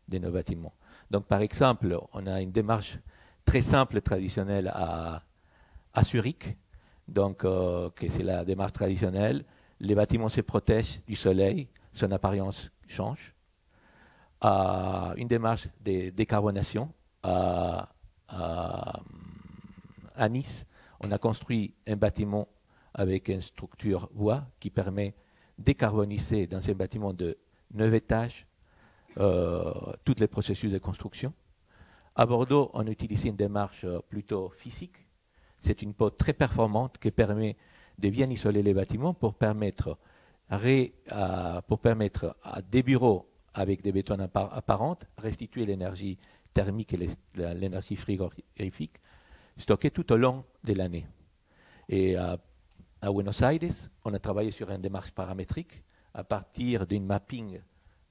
de nos bâtiments. Donc par exemple, on a une démarche très simple, traditionnelle à Zurich, donc que c'est la démarche traditionnelle. Les bâtiments se protègent du soleil, son apparence change. Une démarche de décarbonation à Nice, on a construit un bâtiment avec une structure bois qui permet de décarboniser dans un bâtiment de 9 étages tous les processus de construction. À Bordeaux, on utilise une démarche plutôt physique. C'est une peau très performante qui permet de bien isoler les bâtiments pour permettre à des bureaux avec des bétons apparentes restituer l'énergie thermique et l'énergie frigorifique stockée tout au long de l'année. Et à Buenos Aires, on a travaillé sur une démarche paramétrique à partir d'un mapping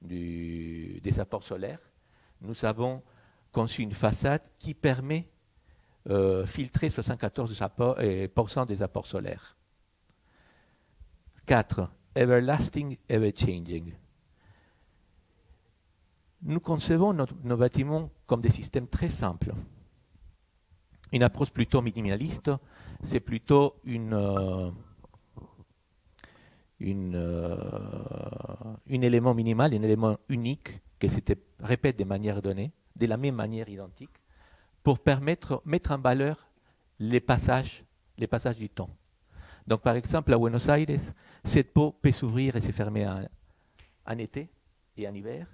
des apports solaires. Nous avons conçu une façade qui permet filtrer 74% des apports solaires. 4. Everlasting, ever-changing. Nous concevons nos bâtiments comme des systèmes très simples. Une approche plutôt minimaliste, c'est plutôt un élément minimal, un élément unique qui se répète de manière donnée, de la même manière identique, pour mettre en valeur les passages du temps. Donc par exemple, à Buenos Aires, cette peau peut s'ouvrir et se fermer en été et en hiver,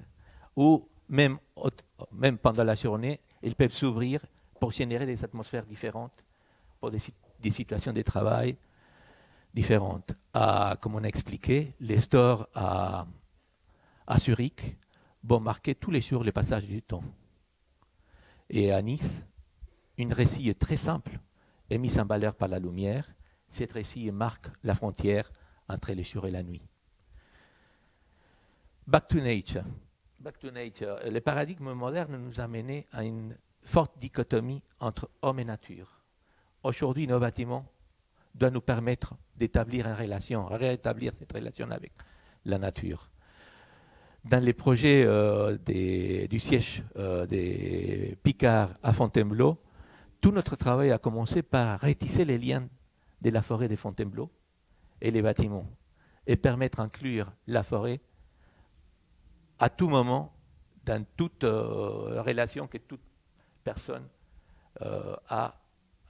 ou même pendant la journée, ils peuvent s'ouvrir pour générer des atmosphères différentes, pour des situations de travail différentes. Comme on a expliqué, les stores à Zurich vont marquer tous les jours le passage du temps. Et à Nice, une récit est très simple, est mise en valeur par la lumière. Cette récit marque la frontière entre le jour et la nuit. Back to nature. Back to nature. Le paradigme moderne nous a mené à une forte dichotomie entre homme et nature. Aujourd'hui, nos bâtiments doivent nous permettre d'établir une relation, rétablir cette relation avec la nature. Dans les projets du siège des Picard à Fontainebleau, tout notre travail a commencé par retisser les liens de la forêt de Fontainebleau et les bâtiments, et permettre d'inclure la forêt à tout moment dans toute relation que toute personne a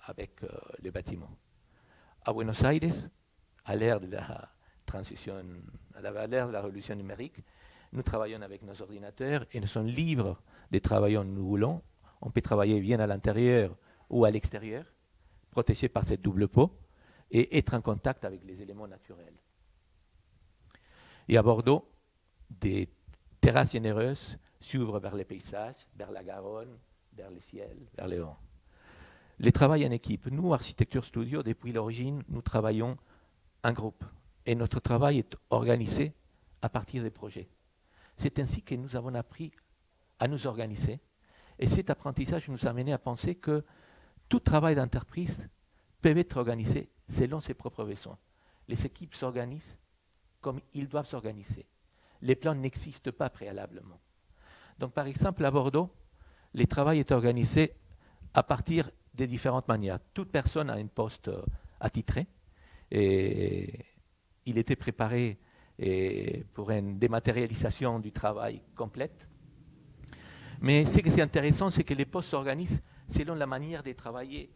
avec les bâtiments. À Buenos Aires, à l'ère de transition, à l'ère de la révolution numérique. Nous travaillons avec nos ordinateurs et nous sommes libres de travailler où nous voulons. On peut travailler bien à l'intérieur ou à l'extérieur, protégé par cette double peau, et être en contact avec les éléments naturels. Et à Bordeaux, des terrasses généreuses s'ouvrent vers les paysages, vers la Garonne, vers le ciel, vers les vents. Le travail en équipe. Nous, Architecture Studio, depuis l'origine, nous travaillons en groupe. Et notre travail est organisé à partir des projets. C'est ainsi que nous avons appris à nous organiser. Et cet apprentissage nous a amené à penser que tout travail d'entreprise peut être organisé selon ses propres besoins. Les équipes s'organisent comme ils doivent s'organiser. Les plans n'existent pas préalablement. Donc, par exemple, à Bordeaux, le travail est organisé à partir de différentes manières. Toute personne a un poste attitré et il était préparé pour une dématérialisation du travail complète. Mais ce qui est intéressant, c'est que les postes s'organisent selon la manière de travailler,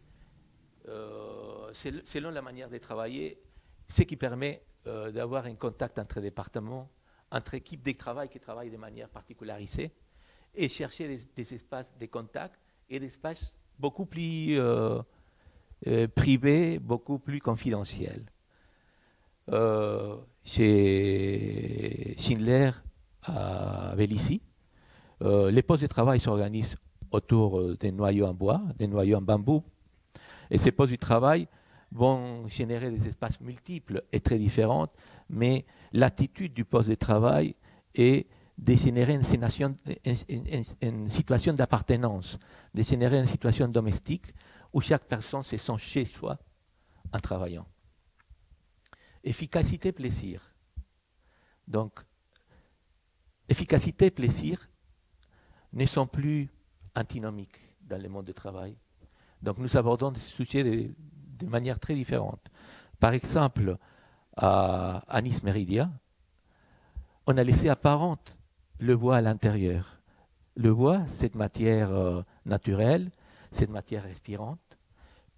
ce qui permet d'avoir un contact entre départements, entre équipes de travail qui travaillent de manière particularisée, et chercher des espaces de contact et des espaces beaucoup plus privés, beaucoup plus confidentiels. Chez Schindler à Vélizy, les postes de travail s'organisent autour des noyaux en bois, des noyaux en bambou, et ces postes de travail vont générer des espaces multiples et très différents, mais l'attitude du poste de travail est de générer une situation d'appartenance, de générer une situation domestique où chaque personne se sent chez soi en travaillant. Efficacité, plaisir. Donc, efficacité et plaisir ne sont plus antinomiques dans le monde du travail. Donc, nous abordons ce sujet de manière très différente. Par exemple, à Nice Meridia, on a laissé apparente le bois à l'intérieur. Le bois, cette matière naturelle, cette matière respirante,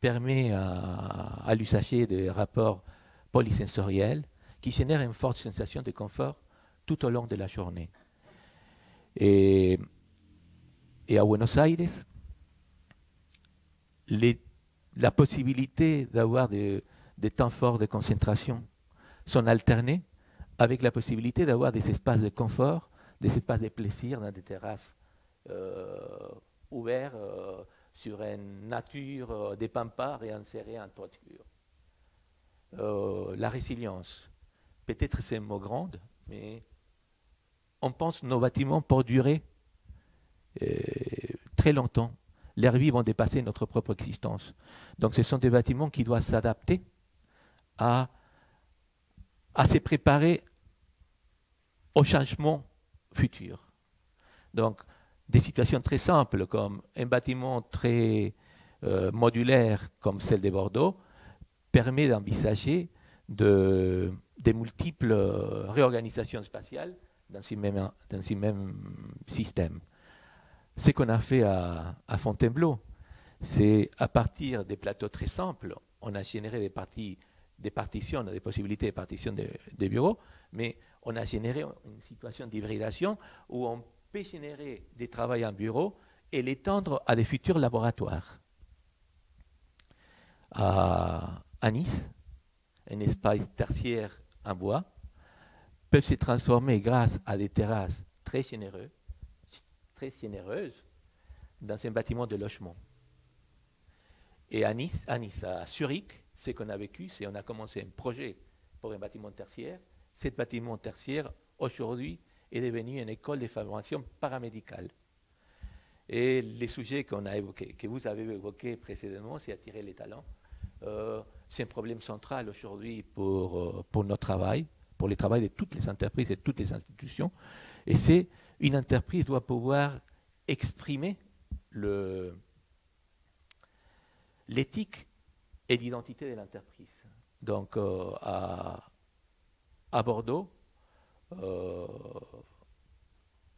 permet à l'usager des rapports polysensoriels qui génèrent une forte sensation de confort tout au long de la journée. Et à Buenos Aires, la possibilité d'avoir des temps forts de concentration sont alternés avec la possibilité d'avoir des espaces de confort, des espaces de plaisir dans des terrasses ouverts sur une nature des pampas réinsérés en toiture. La résilience, peut-être c'est un mot grand, mais on pense nos bâtiments pour durer très longtemps. Leurs vies vont dépasser notre propre existence. Donc ce sont des bâtiments qui doivent s'adapter à se préparer au changement futur. Donc des situations très simples comme un bâtiment très modulaire comme celle de Bordeaux permet d'envisager des multiples réorganisations spatiales dans ce même système. Ce qu'on a fait à Fontainebleau, c'est à partir des plateaux très simples, on a généré des partitions, des possibilités de partition des bureaux, mais on a généré une situation d'hybridation où on peut générer des travaux en bureau et l'étendre à des futurs laboratoires. À Nice, un espace tertiaire en bois peut se transformer grâce à des terrasses très généreuses dans un bâtiment de logement. Et à Zurich, ce qu'on a vécu, c'est qu'on a commencé un projet pour un bâtiment tertiaire. Cet bâtiment tertiaire, aujourd'hui, est devenu une école de formation paramédicale. Et les sujets qu'on a évoqués, que vous avez évoqués précédemment, c'est attirer les talents. C'est un problème central aujourd'hui pour notre travail, pour le travail de toutes les entreprises et de toutes les institutions. Et c'est une entreprise doit pouvoir exprimer l'éthique et l'identité de l'entreprise. Donc, à Bordeaux,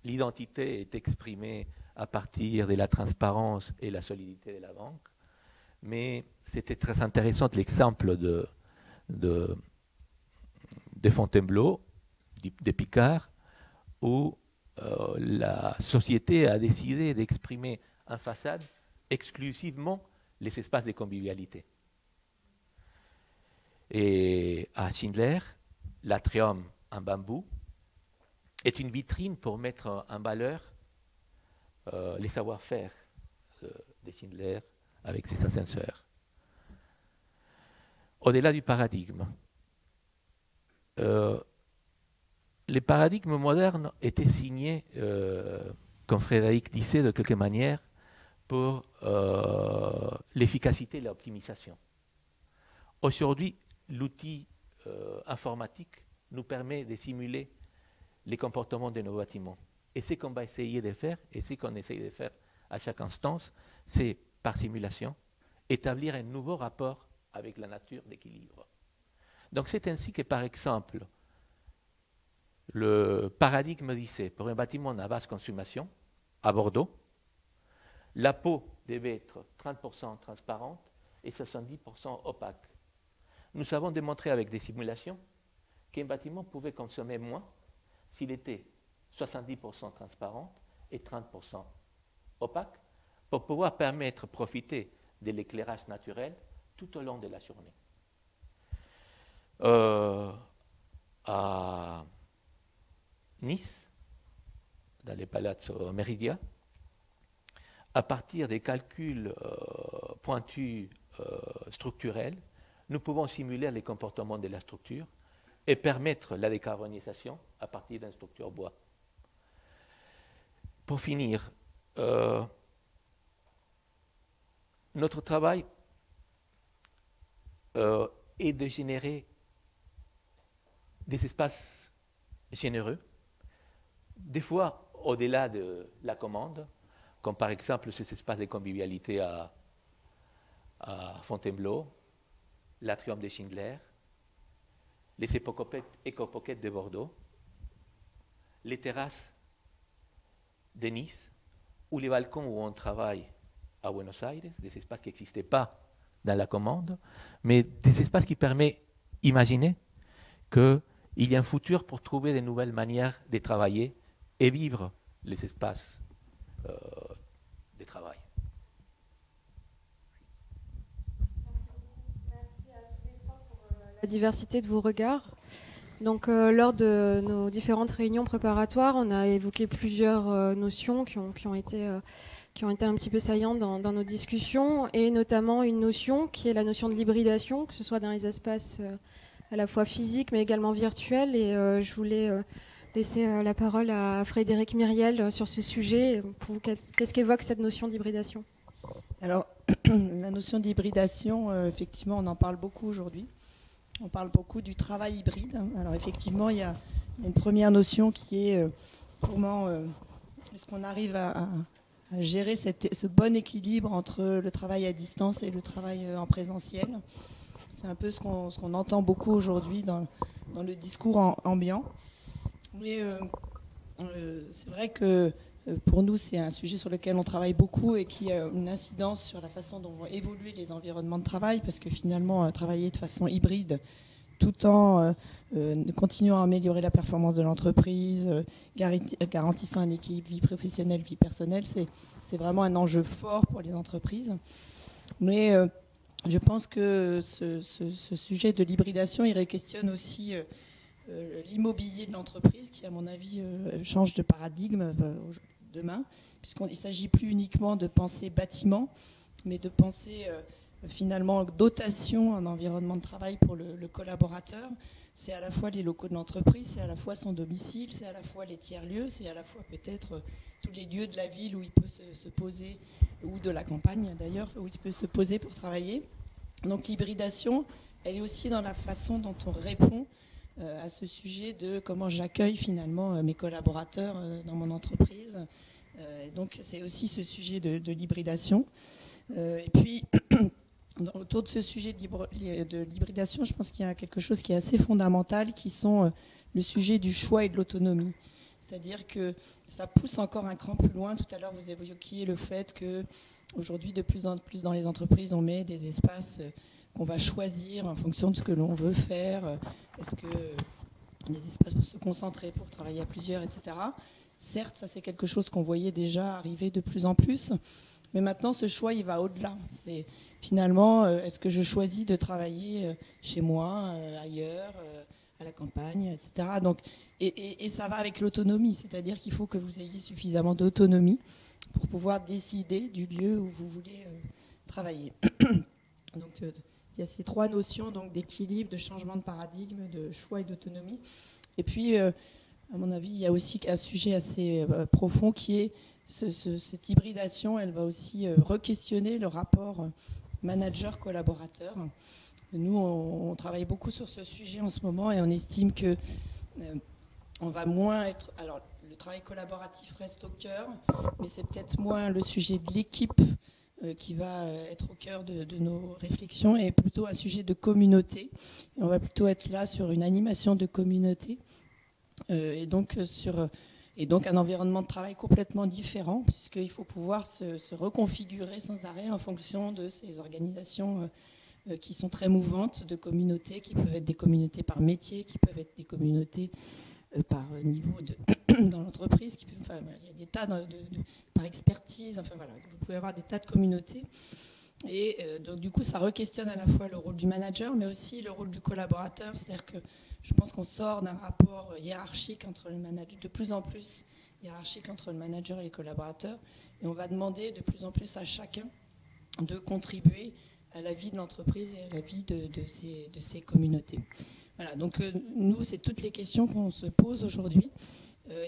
l'identité est exprimée à partir de la transparence et la solidité de la banque. Mais c'était très intéressant l'exemple de de Fontainebleau, de Picard, où la société a décidé d'exprimer en façade exclusivement les espaces de convivialité. Et à Schindler, l'atrium en bambou est une vitrine pour mettre en valeur les savoir-faire de Schindler avec ses ascenseurs. Au-delà du paradigme, les paradigmes modernes étaient signés, comme Frédéric disait de quelque manière, pour l'efficacité et l'optimisation. Aujourd'hui, l'outil informatique nous permet de simuler les comportements de nos bâtiments. Et ce qu'on va essayer de faire, et ce qu'on essaye de faire à chaque instance, c'est, par simulation, établir un nouveau rapport avec la nature d'équilibre. Donc c'est ainsi que, par exemple, le paradigme disait, pour un bâtiment à basse consommation, à Bordeaux, la peau devait être 30% transparente et 70% opaque. Nous avons démontré avec des simulations qu'un bâtiment pouvait consommer moins s'il était 70% transparent et 30% opaque pour pouvoir permettre de profiter de l'éclairage naturel tout au long de la journée. À Nice, dans les Palazzo Meridia, à partir des calculs pointus structurels, nous pouvons simuler les comportements de la structure et permettre la décarbonisation à partir d'une structure bois. Pour finir, notre travail est de générer des espaces généreux, des fois au-delà de la commande, comme par exemple ces espaces de convivialité à Fontainebleau, l'atrium de Schindler, les éco-pockets de Bordeaux, les terrasses de Nice, ou les balcons où on travaille à Buenos Aires, des espaces qui n'existaient pas dans la commande, mais des espaces qui permettent d'imaginer qu'il y a un futur pour trouver de nouvelles manières de travailler et vivre les espaces de travail. Merci à tous les trois pour la diversité de vos regards. Donc, lors de nos différentes réunions préparatoires, on a évoqué plusieurs notions qui ont été un petit peu saillantes dans nos discussions, et notamment une notion qui est la notion de l'hybridation, que ce soit dans les espaces à la fois physiques mais également virtuels. Et je voulais laisser la parole à Frédéric Myriel sur ce sujet. Pour vous, qu'est-ce qu'évoque cette notion d'hybridation ? Alors, la notion d'hybridation, effectivement, on en parle beaucoup aujourd'hui. On parle beaucoup du travail hybride. Alors, effectivement, il y a une première notion qui est comment est-ce qu'on arrive à gérer ce bon équilibre entre le travail à distance et le travail en présentiel. C'est un peu ce qu'on entend beaucoup aujourd'hui dans le discours ambiant. Mais c'est vrai que pour nous, c'est un sujet sur lequel on travaille beaucoup et qui a une incidence sur la façon dont vont évoluer les environnements de travail, parce que finalement, travailler de façon hybride, tout en continuant à améliorer la performance de l'entreprise, garantissant un équilibre vie professionnelle, vie personnelle, c'est vraiment un enjeu fort pour les entreprises. Mais je pense que ce sujet de l'hybridation, il questionne aussi l'immobilier de l'entreprise, qui, à mon avis, change de paradigme demain, puisqu'il ne s'agit plus uniquement de penser bâtiment, mais de penser finalement dotation en environnement de travail pour le collaborateur. C'est à la fois les locaux de l'entreprise, c'est à la fois son domicile, c'est à la fois les tiers-lieux, c'est à la fois peut-être tous les lieux de la ville où il peut se poser, ou de la campagne d'ailleurs, où il peut se poser pour travailler. Donc l'hybridation, elle est aussi dans la façon dont on répond à ce sujet de comment j'accueille finalement mes collaborateurs dans mon entreprise. Donc c'est aussi ce sujet de l'hybridation. Et puis, autour de ce sujet de l'hybridation, je pense qu'il y a quelque chose qui est assez fondamental, qui sont le sujet du choix et de l'autonomie. C'est-à-dire que ça pousse encore un cran plus loin. Tout à l'heure, vous évoquiez le fait qu'aujourd'hui, de plus en plus dans les entreprises, on met des espaces qu'on va choisir en fonction de ce que l'on veut faire. Est-ce que des espaces pour se concentrer, pour travailler à plusieurs, etc. Certes, ça c'est quelque chose qu'on voyait déjà arriver de plus en plus, mais maintenant ce choix il va au-delà. C'est finalement, est-ce que je choisis de travailler chez moi, ailleurs, à la campagne, etc. Donc, et ça va avec l'autonomie, c'est-à-dire qu'il faut que vous ayez suffisamment d'autonomie pour pouvoir décider du lieu où vous voulez travailler. Donc il y a ces trois notions donc d'équilibre, de changement de paradigme, de choix et d'autonomie. Et puis, à mon avis, il y a aussi un sujet assez profond qui est cette hybridation. Elle va aussi re-questionner le rapport manager-collaborateur. Nous, on travaille beaucoup sur ce sujet en ce moment et on estime que on va moins être... Alors, le travail collaboratif reste au cœur, mais c'est peut-être moins le sujet de l'équipe qui va être au cœur de nos réflexions et plutôt un sujet de communauté. Et on va plutôt être là sur une animation de communauté et donc un environnement de travail complètement différent, puisqu'il faut pouvoir se reconfigurer sans arrêt en fonction de ces organisations qui sont très mouvantes, de communautés, qui peuvent être des communautés par métier, qui peuvent être des communautés par niveau dans l'entreprise, enfin, il y a des tas par expertise, enfin voilà, vous pouvez avoir des tas de communautés. Et donc du coup, ça re-questionne à la fois le rôle du manager, mais aussi le rôle du collaborateur. C'est-à-dire que je pense qu'on sort d'un rapport hiérarchique entre le manager, de plus en plus hiérarchique entre le manager et les collaborateurs, et on va demander de plus en plus à chacun de contribuer à la vie de l'entreprise et à la vie de ces communautés. Voilà, donc nous, c'est toutes les questions qu'on se pose aujourd'hui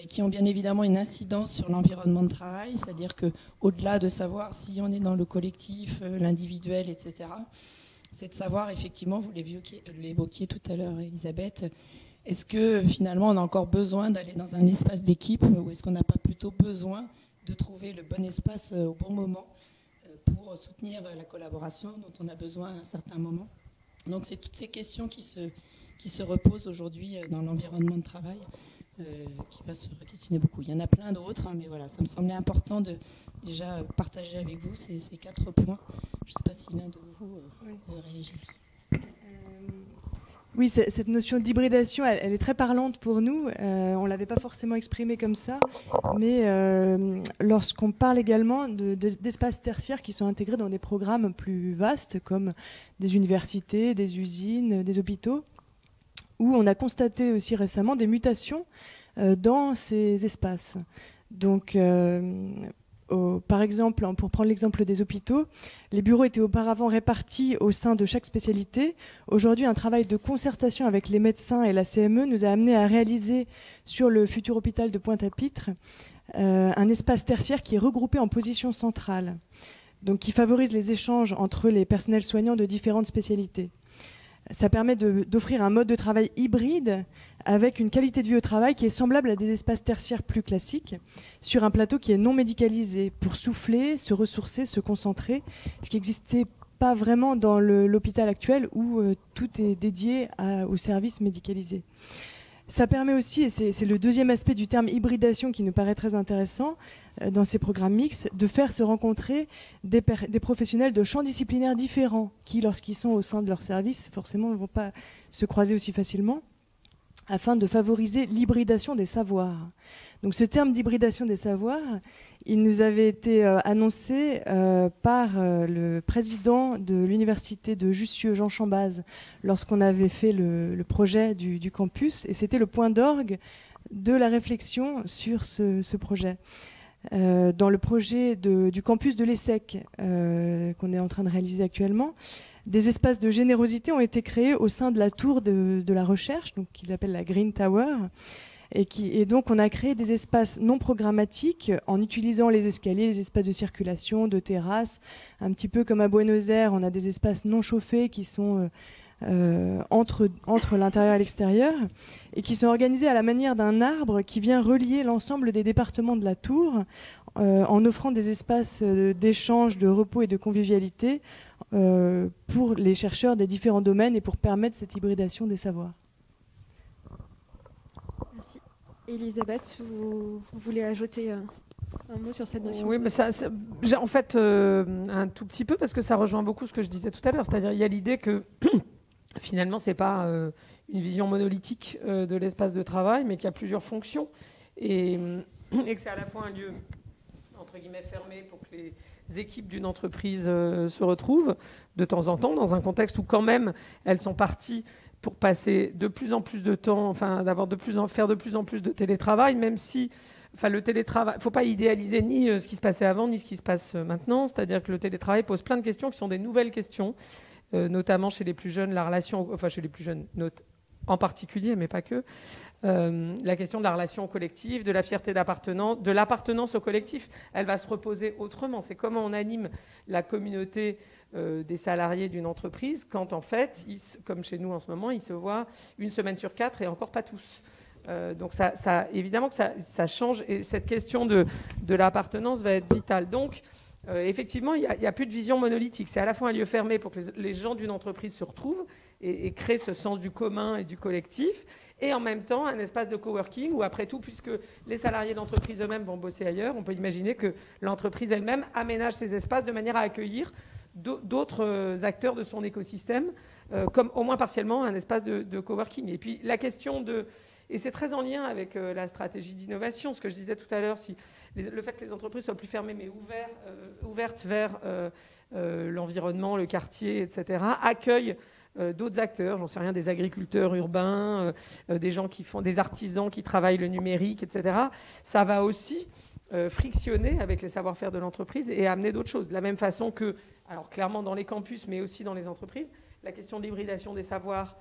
et qui ont bien évidemment une incidence sur l'environnement de travail, c'est-à-dire qu'au-delà de savoir si on est dans le collectif, l'individuel, etc., c'est de savoir, effectivement, vous l'évoquiez tout à l'heure, Elisabeth, est-ce que finalement on a encore besoin d'aller dans un espace d'équipe ou est-ce qu'on n'a pas plutôt besoin de trouver le bon espace au bon moment pour soutenir la collaboration dont on a besoin à un certain moment. Donc c'est toutes ces questions qui se reposent aujourd'hui dans l'environnement de travail, qui va se questionner beaucoup. Il y en a plein d'autres, hein, mais voilà, ça me semblait important de déjà partager avec vous ces 4 points. Je ne sais pas si l'un de vous veut réagir. Oui, cette notion d'hybridation, elle est très parlante pour nous. On ne l'avait pas forcément exprimée comme ça, mais lorsqu'on parle également d'espaces tertiaires qui sont intégrés dans des programmes plus vastes, comme des universités, des usines, des hôpitaux, où on a constaté aussi récemment des mutations dans ces espaces. Donc, par exemple, pour prendre l'exemple des hôpitaux, les bureaux étaient auparavant répartis au sein de chaque spécialité. Aujourd'hui, un travail de concertation avec les médecins et la CME nous a amené à réaliser sur le futur hôpital de Pointe-à-Pitre un espace tertiaire qui est regroupé en position centrale, donc qui favorise les échanges entre les personnels soignants de différentes spécialités. Ça permet d'offrir un mode de travail hybride avec une qualité de vie au travail qui est semblable à des espaces tertiaires plus classiques, sur un plateau qui est non médicalisé, pour souffler, se ressourcer, se concentrer, ce qui n'existait pas vraiment dans l'hôpital actuel où tout est dédié aux services médicalisés. Ça permet aussi, et c'est le deuxième aspect du terme hybridation qui nous paraît très intéressant dans ces programmes mixtes, de faire se rencontrer des professionnels de champs disciplinaires différents qui, lorsqu'ils sont au sein de leur service, forcément ne vont pas se croiser aussi facilement, afin de favoriser l'hybridation des savoirs. Donc ce terme d'hybridation des savoirs, il nous avait été annoncé par le président de l'université de Jussieu, Jean Chambaz, lorsqu'on avait fait le projet du campus, et c'était le point d'orgue de la réflexion sur ce projet. Dans le projet du campus de l'ESSEC qu'on est en train de réaliser actuellement, des espaces de générosité ont été créés au sein de la tour de la recherche, donc qu'il appelle la Green Tower, et donc on a créé des espaces non programmatiques en utilisant les escaliers, les espaces de circulation, de terrasses, un petit peu comme à Buenos Aires, on a des espaces non chauffés qui sont entre l'intérieur et l'extérieur, et qui sont organisés à la manière d'un arbre qui vient relier l'ensemble des départements de la tour en offrant des espaces d'échange, de repos et de convivialité pour les chercheurs des différents domaines et pour permettre cette hybridation des savoirs. Merci. Elisabeth, vous voulez ajouter un mot sur cette notion? Oui, mais en fait, un tout petit peu, parce que ça rejoint beaucoup ce que je disais tout à l'heure. C'est-à-dire il y a l'idée que finalement, ce n'est pas une vision monolithique de l'espace de travail, mais qu'il y a plusieurs fonctions. Et que c'est à la fois un lieu, entre guillemets, fermé pour que les équipes d'une entreprise se retrouvent de temps en temps, dans un contexte où quand même elles sont parties pour passer de plus en plus de temps, enfin faire de plus en plus de télétravail, même si le télétravail, il ne faut pas idéaliser ni ce qui se passait avant, ni ce qui se passe maintenant. C'est-à-dire que le télétravail pose plein de questions qui sont des nouvelles questions, notamment chez les plus jeunes, chez les plus jeunes en particulier, mais pas que. La question de la relation collective, de la fierté d'appartenance, de l'appartenance au collectif, elle va se reposer autrement. C'est comment on anime la communauté des salariés d'une entreprise quand, en fait, comme chez nous en ce moment, ils se voient une semaine sur 4 et encore pas tous. Donc évidemment que ça change et cette question de l'appartenance va être vitale. Donc effectivement, il n'y a plus de vision monolithique. C'est à la fois un lieu fermé pour que les gens d'une entreprise se retrouvent et créent ce sens du commun et du collectif, et en même temps un espace de coworking où, après tout, puisque les salariés d'entreprise eux-mêmes vont bosser ailleurs, on peut imaginer que l'entreprise elle-même aménage ces espaces de manière à accueillir d'autres acteurs de son écosystème, comme au moins partiellement un espace de coworking. Et puis la question et c'est très en lien avec la stratégie d'innovation, ce que je disais tout à l'heure, le fait que les entreprises soient plus fermées mais ouvertes vers l'environnement, le quartier, etc., accueillent d'autres acteurs, j'en sais rien, des agriculteurs urbains, des gens des artisans qui travaillent le numérique, etc. Ça va aussi frictionner avec les savoir-faire de l'entreprise et amener d'autres choses. De la même façon que, alors clairement dans les campus, mais aussi dans les entreprises, la question de l'hybridation des savoirs,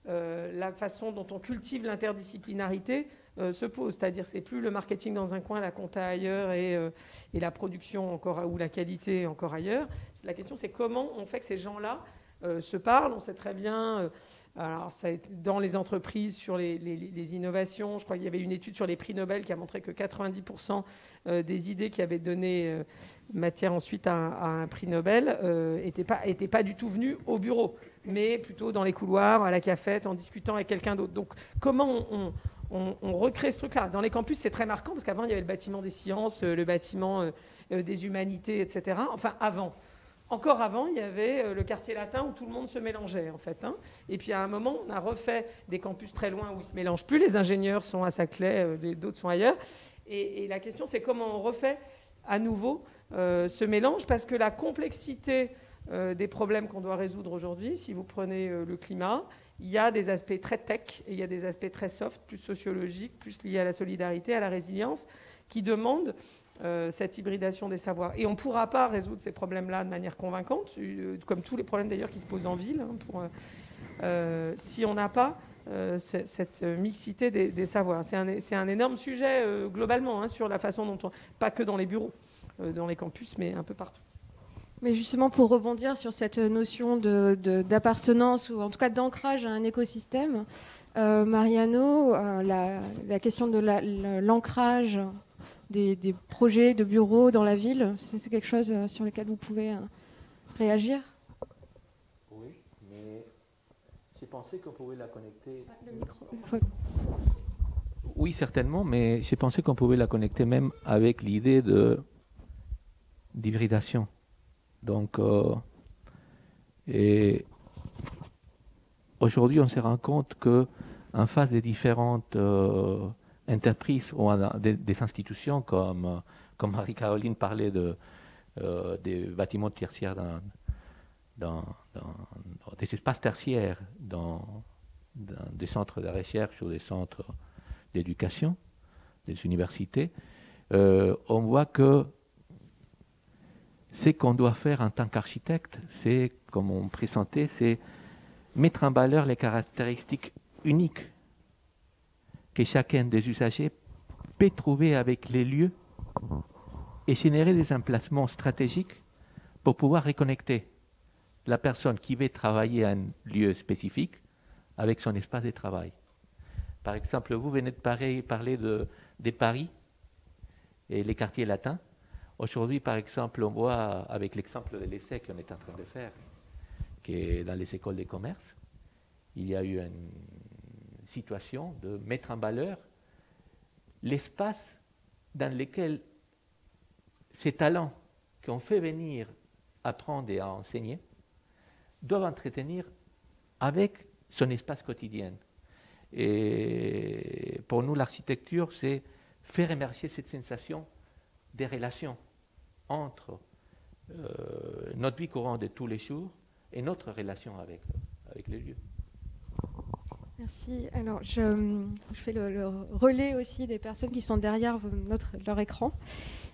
la façon dont on cultive l'interdisciplinarité se pose. C'est-à-dire c'est plus le marketing dans un coin, la compta ailleurs et la production encore, ou la qualité encore ailleurs. La question, c'est comment on fait que ces gens-là se parlent. On sait très bien, alors ça, dans les entreprises, sur les innovations, je crois qu'il y avait une étude sur les prix Nobel qui a montré que 90% des idées qui avaient donné matière ensuite à un prix Nobel n'étaient pas du tout venues au bureau, mais plutôt dans les couloirs, à la cafette, en discutant avec quelqu'un d'autre. Donc comment on recrée ce truc-là? Dans les campus, c'est très marquant, parce qu'avant, il y avait le bâtiment des sciences, le bâtiment des humanités, etc. Enfin, encore avant, il y avait le quartier latin où tout le monde se mélangeait, en fait. Et puis, à un moment, on a refait des campus très loin où ils ne se mélangent plus. Les ingénieurs sont à Saclay, d'autres sont ailleurs. Et la question, c'est comment on refait à nouveau ce mélange, parce que la complexité des problèmes qu'on doit résoudre aujourd'hui, si vous prenez le climat, il y a des aspects très tech et il y a des aspects très soft, plus sociologiques, plus liés à la solidarité, à la résilience, qui demandent cette hybridation des savoirs. Et on ne pourra pas résoudre ces problèmes-là de manière convaincante, comme tous les problèmes d'ailleurs qui se posent en ville, si on n'a pas cette mixité des savoirs. C'est un énorme sujet globalement, sur la façon dont pas que dans les bureaux, dans les campus, mais un peu partout. Mais justement, pour rebondir sur cette notion d'appartenance, ou en tout cas d'ancrage à un écosystème, Mariano, la question de l'ancrage des projets de bureaux dans la ville, c'est quelque chose sur lequel vous pouvez réagir? Oui, mais j'ai pensé qu'on pouvait la connecter... Le micro. Oui, certainement, mais j'ai pensé qu'on pouvait la connecter même avec l'idée d'hybridation. Donc, et aujourd'hui, on se rend compte qu'en face des différentes entreprises ou des institutions, comme Marie-Caroline parlait des bâtiments tertiaires, des espaces tertiaires dans des centres de recherche ou des centres d'éducation, des universités, on voit que ce qu'on doit faire en tant qu'architecte, c'est, comme on présentait, c'est mettre en valeur les caractéristiques uniques que chacun des usagers peut trouver avec les lieux et générer des emplacements stratégiques pour pouvoir reconnecter la personne qui veut travailler à un lieu spécifique avec son espace de travail. Par exemple, vous venez de parler de Paris et les quartiers latins. Aujourd'hui, par exemple, on voit, avec l'exemple de l'essai qu'on est en train de faire, qui est dans les écoles de commerce, il y a eu une situation de mettre en valeur l'espace dans lequel ces talents qu'on fait venir apprendre et à enseigner doivent entretenir avec son espace quotidien. Et pour nous, l'architecture, c'est faire émerger cette sensation des relations entre notre vie courante de tous les jours et notre relation avec les lieux. Merci. Alors, je fais le relais aussi des personnes qui sont derrière leur écran.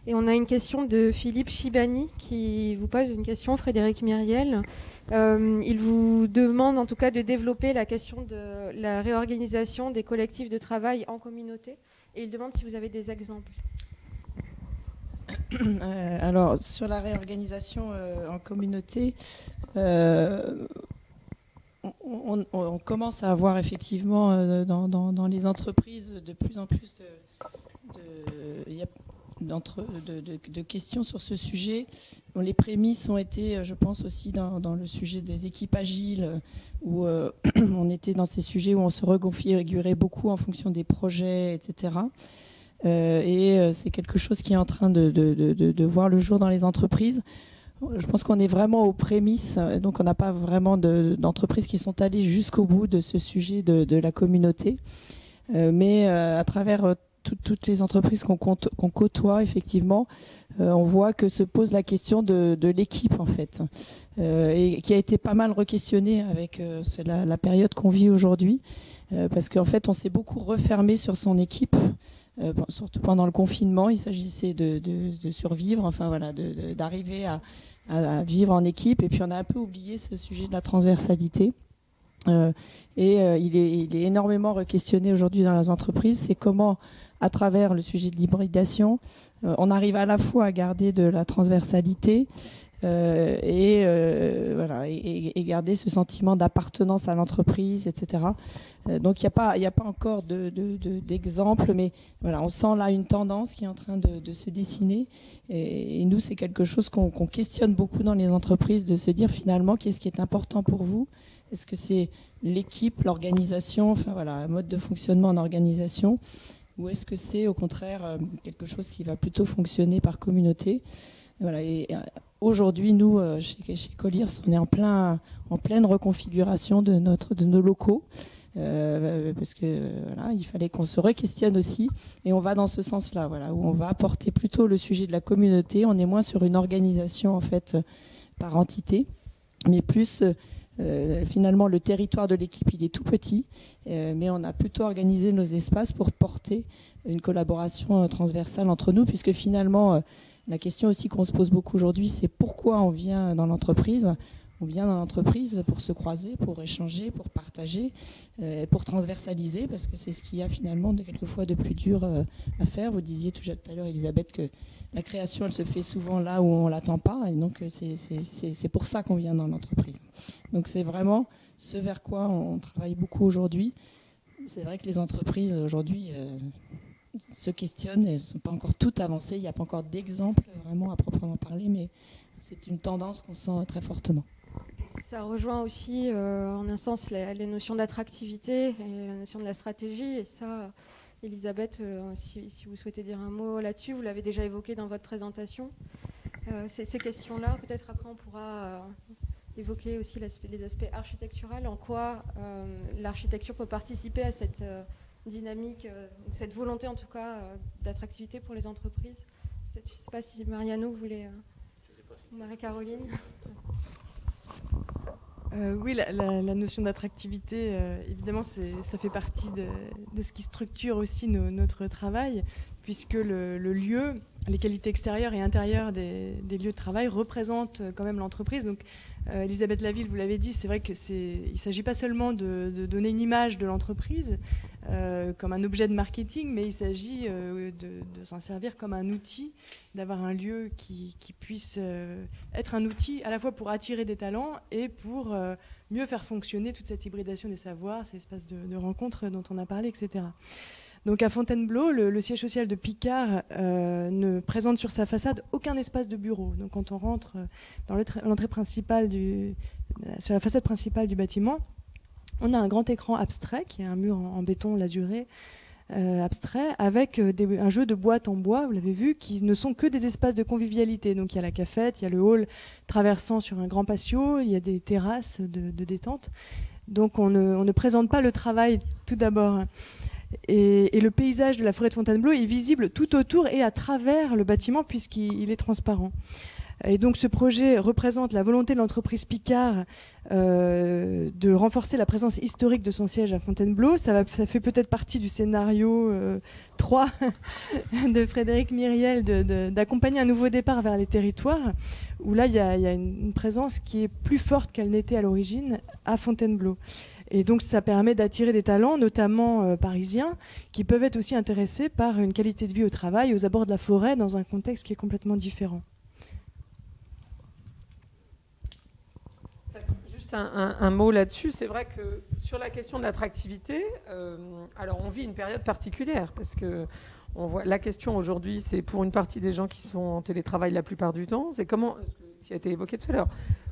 Et on a une question de Philippe Chibani qui vous pose une question, Frédéric Myriel. Il vous demande en tout cas de développer la question de la réorganisation des collectifs de travail en communauté. Et il demande si vous avez des exemples. Alors, sur la réorganisation en communauté, on commence à avoir effectivement dans les entreprises de plus en plus de questions sur ce sujet. Bon, les prémices ont été, je pense aussi dans le sujet des équipes agiles, où on était dans ces sujets où on se reconfigurait beaucoup en fonction des projets, etc. Et c'est quelque chose qui est en train de voir le jour dans les entreprises. Je pense qu'on est vraiment aux prémices, donc on n'a pas vraiment d'entreprises qui sont allées jusqu'au bout de ce sujet de la communauté. Mais à travers toutes les entreprises qu'on côtoie, effectivement, on voit que se pose la question de l'équipe, en fait, et qui a été pas mal re-questionnée avec la période qu'on vit aujourd'hui, parce qu'en fait, on s'est beaucoup refermé sur son équipe. Surtout pendant le confinement, il s'agissait de survivre, enfin voilà, d'arriver à vivre en équipe. Et puis on a un peu oublié ce sujet de la transversalité. Il est énormément re-questionné aujourd'hui dans les entreprises. C'est comment, à travers le sujet de l'hybridation, on arrive à la fois à garder de la transversalité et garder ce sentiment d'appartenance à l'entreprise, etc. Donc il n'y a pas encore d'exemple, mais voilà, on sent là une tendance qui est en train de se dessiner. Et nous, c'est quelque chose qu'on questionne beaucoup dans les entreprises, de se dire finalement qu'est-ce qui est important pour vous. Est-ce que c'est l'équipe, l'organisation, enfin voilà, un mode de fonctionnement en organisation, ou est-ce que c'est au contraire quelque chose qui va plutôt fonctionner par communauté? Voilà, et aujourd'hui, nous, chez Colliers, on est en pleine reconfiguration de nos locaux, parce que voilà, il fallait qu'on se re-questionne aussi, et on va dans ce sens-là, voilà, où on va apporter plutôt le sujet de la communauté. On est moins sur une organisation en fait par entité, mais plus finalement le territoire de l'équipe, il est tout petit, mais on a plutôt organisé nos espaces pour porter une collaboration transversale entre nous, puisque finalement la question aussi qu'on se pose beaucoup aujourd'hui, c'est pourquoi on vient dans l'entreprise. On vient dans l'entreprise pour se croiser, pour échanger, pour partager, pour transversaliser, parce que c'est ce qu'il y a finalement quelquefois de plus dur à faire. Vous disiez tout à l'heure, Elisabeth, que la création, elle se fait souvent là où on ne l'attend pas, et donc c'est pour ça qu'on vient dans l'entreprise. Donc c'est vraiment ce vers quoi on travaille beaucoup aujourd'hui. C'est vrai que les entreprises aujourd'hui se questionnent, elles ne sont pas encore toutes avancées, il n'y a pas encore d'exemples vraiment à proprement parler, mais c'est une tendance qu'on sent très fortement. Ça rejoint aussi, en un sens, les notions d'attractivité et la notion de la stratégie. Et ça, Elisabeth, si vous souhaitez dire un mot là-dessus, vous l'avez déjà évoqué dans votre présentation. Ces questions-là, peut-être après on pourra évoquer aussi les aspects architecturaux, en quoi l'architecture peut participer à cette dynamique, cette volonté en tout cas d'attractivité pour les entreprises. Je ne sais pas si Mariano voulait... Marie-Caroline. Oui, la notion d'attractivité, évidemment, ça fait partie de ce qui structure aussi notre travail, puisque le lieu, les qualités extérieures et intérieures des lieux de travail représentent quand même l'entreprise. Donc, Elisabeth Laville, vous l'avez dit, c'est vrai qu'il ne s'agit pas seulement de donner une image de l'entreprise comme un objet de marketing, mais il s'agit de s'en servir comme un outil, d'avoir un lieu qui puisse être un outil à la fois pour attirer des talents et pour mieux faire fonctionner toute cette hybridation des savoirs, ces espaces de rencontres dont on a parlé, etc. Donc à Fontainebleau, le siège social de Picard ne présente sur sa façade aucun espace de bureau. Donc quand on rentre dans l'entrée principale sur la façade principale du bâtiment, on a un grand écran abstrait qui est un mur en béton lasuré abstrait avec un jeu de boîtes en bois, vous l'avez vu, qui ne sont que des espaces de convivialité. Donc il y a la cafette, il y a le hall traversant sur un grand patio, il y a des terrasses de détente. Donc on ne présente pas le travail tout d'abord. Et le paysage de la forêt de Fontainebleau est visible tout autour et à travers le bâtiment puisqu'il est transparent. Et donc ce projet représente la volonté de l'entreprise Picard de renforcer la présence historique de son siège à Fontainebleau. Ça fait peut-être partie du scénario 3 de Frédéric Myriel d'accompagner un nouveau départ vers les territoires, où là il y a une présence qui est plus forte qu'elle n'était à l'origine à Fontainebleau. Et donc ça permet d'attirer des talents, notamment parisiens, qui peuvent être aussi intéressés par une qualité de vie au travail, aux abords de la forêt, dans un contexte qui est complètement différent. Juste un mot là-dessus. C'est vrai que sur la question de l'attractivité, alors on vit une période particulière, parce que on voit, la question aujourd'hui, c'est pour une partie des gens qui sont en télétravail la plupart du temps, c'est comment, qui a été évoqué tout à l'heure,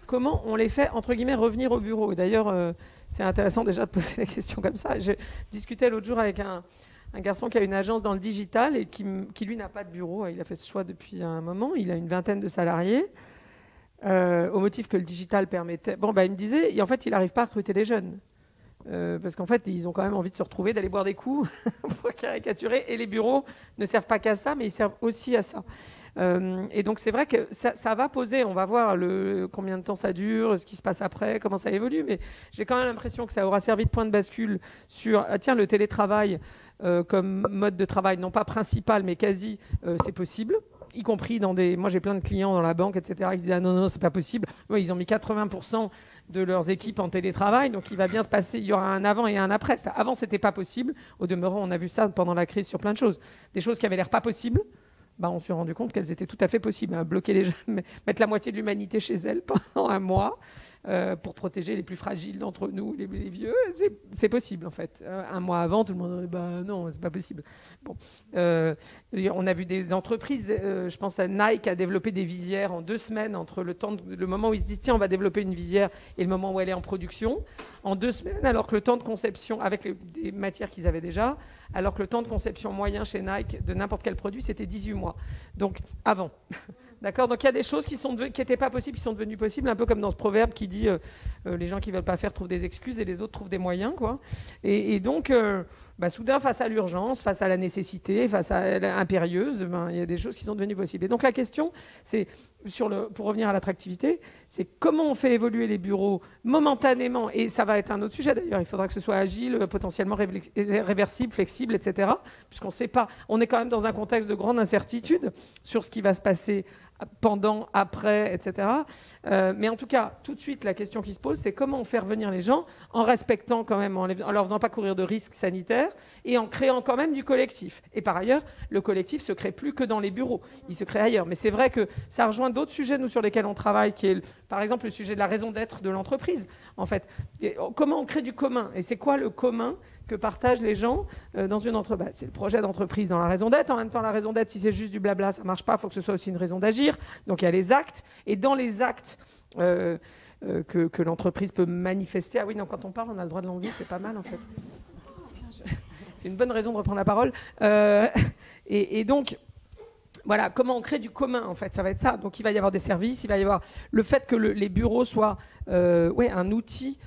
comment on les fait, entre guillemets, revenir au bureau. Et d'ailleurs, c'est intéressant déjà de poser la question comme ça. Je discutais l'autre jour avec un garçon qui a une agence dans le digital et qui lui, n'a pas de bureau. Il a fait ce choix depuis un moment. Il a une vingtaine de salariés, au motif que le digital permettait... Bon, il me disait, et en fait, il n'arrive pas à recruter les jeunes. Parce qu'en fait, ils ont quand même envie de se retrouver, d'aller boire des coups, pour caricaturer. Et les bureaux ne servent pas qu'à ça, mais ils servent aussi à ça. Et donc, c'est vrai que ça va poser. On va voir combien de temps ça dure, ce qui se passe après, comment ça évolue. Mais j'ai quand même l'impression que ça aura servi de point de bascule sur, le télétravail comme mode de travail, non pas principal, mais quasi, c'est possible. Y compris moi j'ai plein de clients dans la banque, etc., qui disaient non, c'est pas possible. Ouais, ils ont mis 80% de leurs équipes en télétravail, donc il va bien se passer, il y aura un avant et un après. Avant, c'était pas possible. Au demeurant, on a vu ça pendant la crise sur plein de choses. Des choses qui avaient l'air pas possibles, on s'est rendu compte qu'elles étaient tout à fait possibles. Bloquer les jeunes, mettre la moitié de l'humanité chez elles pendant un mois, pour protéger les plus fragiles d'entre nous, les vieux, c'est possible en fait. Un mois avant, tout le monde disait non, c'est pas possible. Bon, on a vu des entreprises, je pense à Nike a développé des visières en 2 semaines entre le moment où ils se disent tiens, on va développer une visière et le moment où elle est en production, en 2 semaines, alors que le temps de conception, avec des matières qu'ils avaient déjà, alors que le temps de conception moyen chez Nike de n'importe quel produit, c'était 18 mois. Donc avant. D'accord, donc il y a des choses qui n'étaient pas possibles, qui sont devenues possibles, un peu comme dans ce proverbe qui dit les gens qui ne veulent pas faire trouvent des excuses et les autres trouvent des moyens, quoi. Et donc, soudain, face à l'urgence, face à la nécessité, face à l'impérieuse, il y a des choses qui sont devenues possibles. Et donc la question, c'est, pour revenir à l'attractivité, c'est comment on fait évoluer les bureaux momentanément, et ça va être un autre sujet d'ailleurs, il faudra que ce soit agile, potentiellement réversible, flexible, etc. Puisqu'on ne sait pas, on est quand même dans un contexte de grande incertitude sur ce qui va se passer pendant, après, etc. Mais en tout cas, tout de suite, la question qui se pose, c'est comment on fait revenir les gens en respectant quand même, en leur faisant pas courir de risques sanitaires et en créant quand même du collectif. Et par ailleurs, le collectif se crée plus que dans les bureaux, il se crée ailleurs. Mais c'est vrai que ça rejoint d'autres sujets, nous, sur lesquels on travaille, qui est, par exemple, le sujet de la raison d'être de l'entreprise. En fait, comment on crée du commun? Et c'est quoi le commun que partagent les gens dans une entreprise? C'est le projet d'entreprise dans la raison d'être. En même temps, la raison d'être, si c'est juste du blabla, ça ne marche pas. Il faut que ce soit aussi une raison d'agir. Donc, il y a les actes. Et dans les actes que l'entreprise peut manifester... Ah oui, non, quand on parle, on a le droit de l'envie. C'est pas mal, en fait. C'est une bonne raison de reprendre la parole. Et donc... Voilà, comment on crée du commun, en fait, ça va être ça. Donc, il va y avoir des services, il va y avoir le fait que les bureaux soient un outil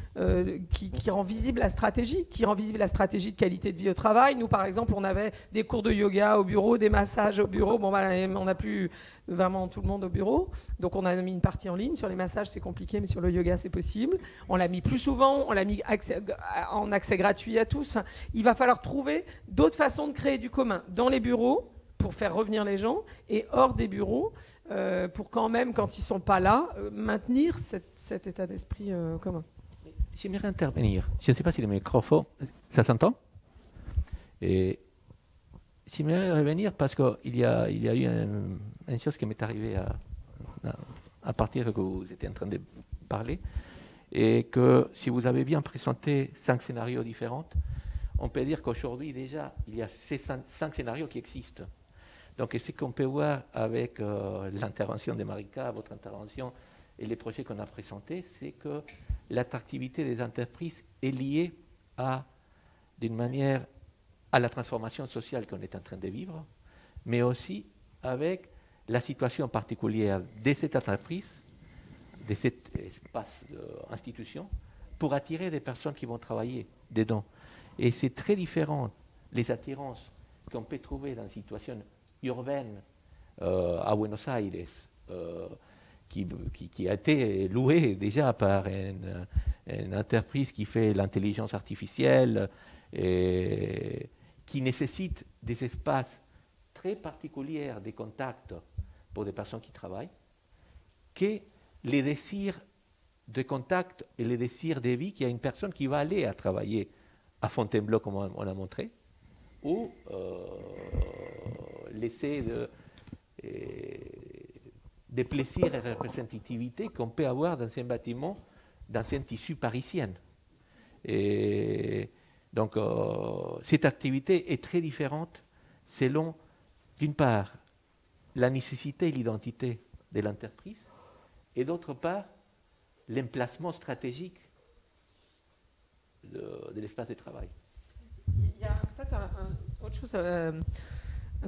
qui rend visible la stratégie, de qualité de vie au travail. Nous, par exemple, on avait des cours de yoga au bureau, des massages au bureau. Bon, on n'a plus vraiment tout le monde au bureau. Donc, on a mis une partie en ligne. Sur les massages, c'est compliqué, mais sur le yoga, c'est possible. On l'a mis plus souvent, on l'a mis en accès gratuit à tous. Enfin, il va falloir trouver d'autres façons de créer du commun dans les bureaux, pour faire revenir les gens, et hors des bureaux, pour quand même, quand ils ne sont pas là, maintenir cet état d'esprit commun. J'aimerais intervenir. Je ne sais pas si le microphone... Ça s'entend? Et j'aimerais revenir parce qu'il y a eu une chose qui m'est arrivée à partir que vous étiez en train de parler, et que si vous avez bien présenté 5 scénarios différents, on peut dire qu'aujourd'hui déjà, il y a ces 5 scénarios qui existent. Donc, ce qu'on peut voir avec l'intervention de Marika, votre intervention et les projets qu'on a présentés, c'est que l'attractivité des entreprises est liée d'une manière à la transformation sociale qu'on est en train de vivre, mais aussi avec la situation particulière de cette entreprise, de cet espace d'institution, pour attirer des personnes qui vont travailler dedans. Et c'est très différent, les attirances qu'on peut trouver dans une situation urbaine à Buenos Aires, qui a été louée déjà par une entreprise qui fait l'intelligence artificielle et qui nécessite des espaces très particuliers de contact pour des personnes qui travaillent, que les désirs de contact et les désirs de vie qu'il y a une personne qui va aller à travailler à Fontainebleau, comme on a montré, ou l'essai de plaisir et représentativité qu'on peut avoir dans un bâtiment, dans un tissu parisien. Et donc, cette activité est très différente selon, d'une part, la nécessité et l'identité de l'entreprise, et d'autre part, l'emplacement stratégique de l'espace de travail. Il y a peut-être autre chose à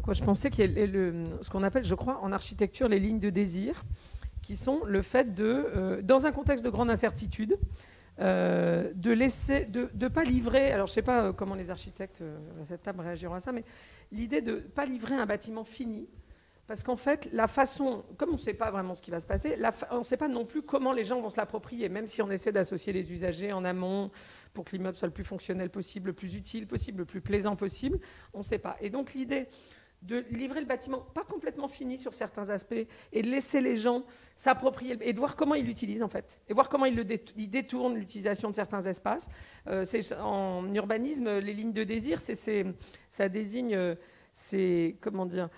quoi je pensais, qui est ce qu'on appelle, je crois, en architecture, les lignes de désir, qui sont le fait de, dans un contexte de grande incertitude, de pas livrer, alors je ne sais pas comment les architectes à cette table réagiront à ça, mais l'idée de ne pas livrer un bâtiment fini, parce qu'en fait, la façon, comme on ne sait pas vraiment ce qui va se passer, on ne sait pas non plus comment les gens vont se l'approprier, même si on essaie d'associer les usagers en amont pour que l'immeuble soit le plus fonctionnel possible, le plus utile possible, le plus plaisant possible, on ne sait pas. Et donc l'idée de livrer le bâtiment pas complètement fini sur certains aspects et de laisser les gens s'approprier et de voir comment ils l'utilisent en fait, et voir comment ils détournent l'utilisation de certains espaces. En urbanisme, les lignes de désir, ça désigne, comment dire,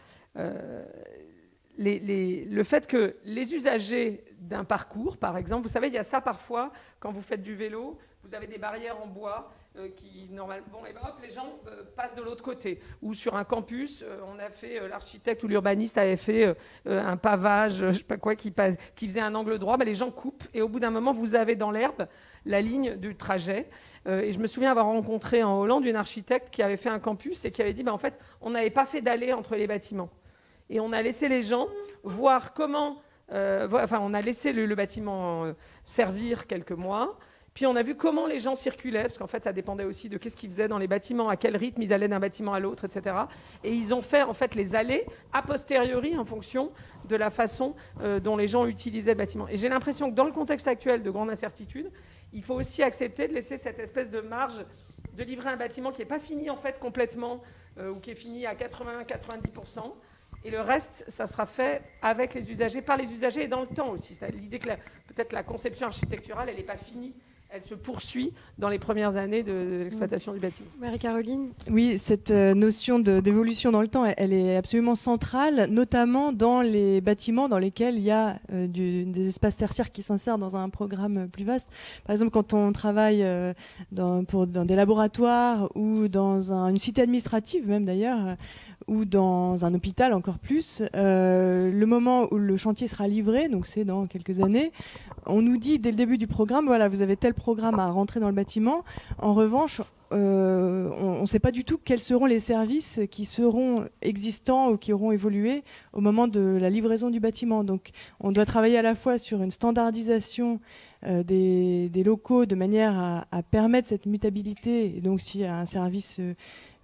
le fait que les usagers d'un parcours, par exemple, vous savez, il y a ça parfois, quand vous faites du vélo, vous avez des barrières en bois qui, normalement, bon, et ben hop, les gens passent de l'autre côté. Ou sur un campus, on a fait, l'architecte ou l'urbaniste avait fait un pavage, je sais pas quoi, qui faisait un angle droit, ben, les gens coupent, et au bout d'un moment, vous avez dans l'herbe la ligne du trajet. Et je me souviens avoir rencontré en Hollande une architecte qui avait fait un campus et qui avait dit, ben, en fait, on n'avait pas fait d'allée entre les bâtiments. Et on a laissé les gens voir comment... on a laissé le bâtiment servir quelques mois. Puis on a vu comment les gens circulaient, parce qu'en fait, ça dépendait aussi de qu'est-ce qu'ils faisaient dans les bâtiments, à quel rythme ils allaient d'un bâtiment à l'autre, etc. Et ils ont fait, en fait, les allées a posteriori en fonction de la façon dont les gens utilisaient le bâtiment. Et j'ai l'impression que dans le contexte actuel de grande incertitude, il faut aussi accepter de laisser cette espèce de marge de livrer un bâtiment qui n'est pas fini, en fait, complètement, ou qui est fini à 80-90%. Et le reste, ça sera fait avec les usagers, par les usagers et dans le temps aussi. C'est l'idée que peut-être la conception architecturale, elle n'est pas finie, elle se poursuit dans les premières années de l'exploitation du bâtiment. Marie-Caroline ? Oui, cette notion d'évolution dans le temps, elle est absolument centrale, notamment dans les bâtiments dans lesquels il y a des espaces tertiaires qui s'insèrent dans un programme plus vaste. Par exemple, quand on travaille dans des laboratoires ou dans une cité administrative même d'ailleurs, ou dans un hôpital encore plus, le moment où le chantier sera livré, donc c'est dans quelques années, on nous dit dès le début du programme, voilà, vous avez tel programme à rentrer dans le bâtiment. En revanche, on ne sait pas du tout quels seront les services qui seront existants ou qui auront évolué au moment de la livraison du bâtiment. Donc on doit travailler à la fois sur une standardisation des locaux de manière à permettre cette mutabilité. Et donc si un service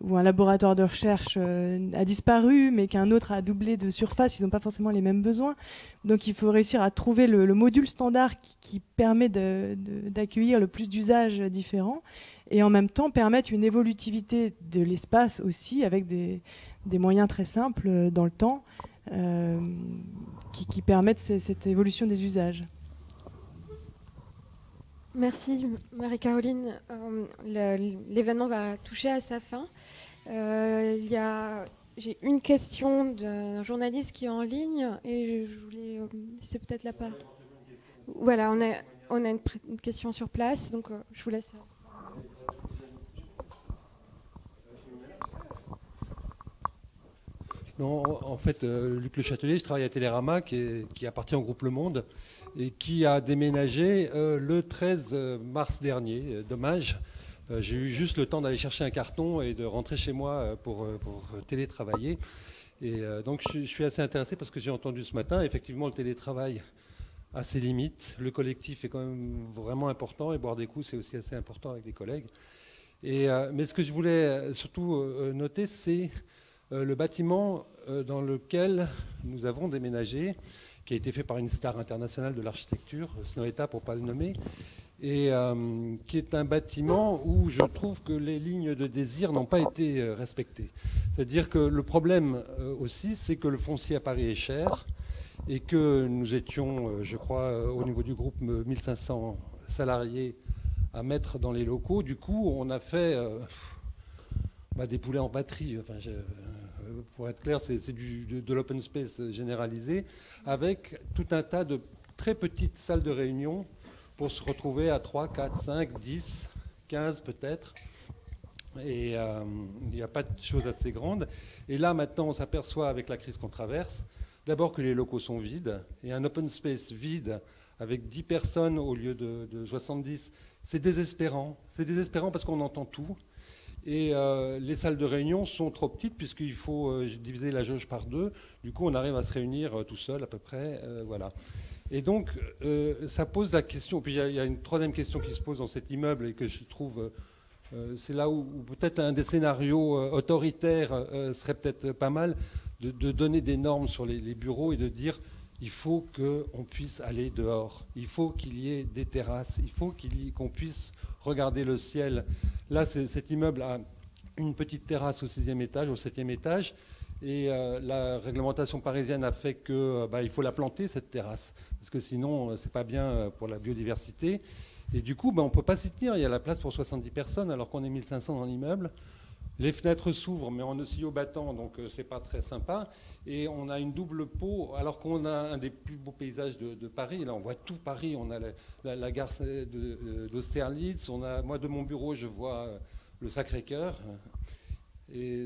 ou un laboratoire de recherche a disparu, mais qu'un autre a doublé de surface, ils n'ont pas forcément les mêmes besoins. Donc il faut réussir à trouver le module standard qui permet d'accueillir le plus d'usages différents et en même temps permettre une évolutivité de l'espace aussi avec des moyens très simples dans le temps qui permettent cette évolution des usages. Merci Marie-Caroline. L'événement va toucher à sa fin. J'ai une question d'un journaliste qui est en ligne et je voulais... c'est peut-être la part. Voilà, on a une question sur place, donc je vous laisse. Non, en fait, Luc Le Châtelier, je travaille à Télérama, qui appartient au groupe Le Monde, et qui a déménagé le 13 mars dernier. Dommage. J'ai eu juste le temps d'aller chercher un carton et de rentrer chez moi pour télétravailler. Et donc je suis assez intéressé parce que j'ai entendu ce matin, effectivement, le télétravail à ses limites. Le collectif est quand même vraiment important et boire des coups, c'est aussi assez important avec des collègues. Mais ce que je voulais surtout noter, c'est le bâtiment dans lequel nous avons déménagé, qui a été fait par une star internationale de l'architecture, Snorita pour ne pas le nommer, et qui est un bâtiment où je trouve que les lignes de désir n'ont pas été respectées. C'est-à-dire que le problème aussi, c'est que le foncier à Paris est cher et que nous étions, je crois, au niveau du groupe, 1500 salariés à mettre dans les locaux. Du coup, on a fait des poulets en batterie. Enfin, pour être clair, c'est de l'open space généralisé, avec tout un tas de très petites salles de réunion pour se retrouver à 3, 4, 5, 10, 15 peut-être. Et il n'y a pas de choses assez grandes. Et là, maintenant, on s'aperçoit avec la crise qu'on traverse, d'abord que les locaux sont vides, et un open space vide avec 10 personnes au lieu de 70, c'est désespérant. C'est désespérant parce qu'on entend tout. Et les salles de réunion sont trop petites puisqu'il faut diviser la jauge par 2. Du coup, on arrive à se réunir tout seul à peu près. Voilà. Et donc, ça pose la question. Puis il y a une troisième question qui se pose dans cet immeuble et que je trouve... c'est là où peut-être un des scénarios autoritaires serait peut-être pas mal de donner des normes sur les bureaux et de dire il faut qu'on puisse aller dehors, il faut qu'il y ait des terrasses, il faut qu'on puisse regarder le ciel. Là, cet immeuble a une petite terrasse au 6e étage, au 7e étage, et la réglementation parisienne a fait qu'il faut la planter, cette terrasse, parce que sinon, c'est pas bien pour la biodiversité. Et du coup, on ne peut pas s'y tenir. Il y a la place pour 70 personnes, alors qu'on est 1500 dans l'immeuble. Les fenêtres s'ouvrent, mais en oscillo battant, donc c'est pas très sympa. Et on a une double peau, alors qu'on a un des plus beaux paysages de Paris. Là, on voit tout Paris. On a la gare d'Austerlitz. Moi, de mon bureau, je vois le Sacré-Cœur.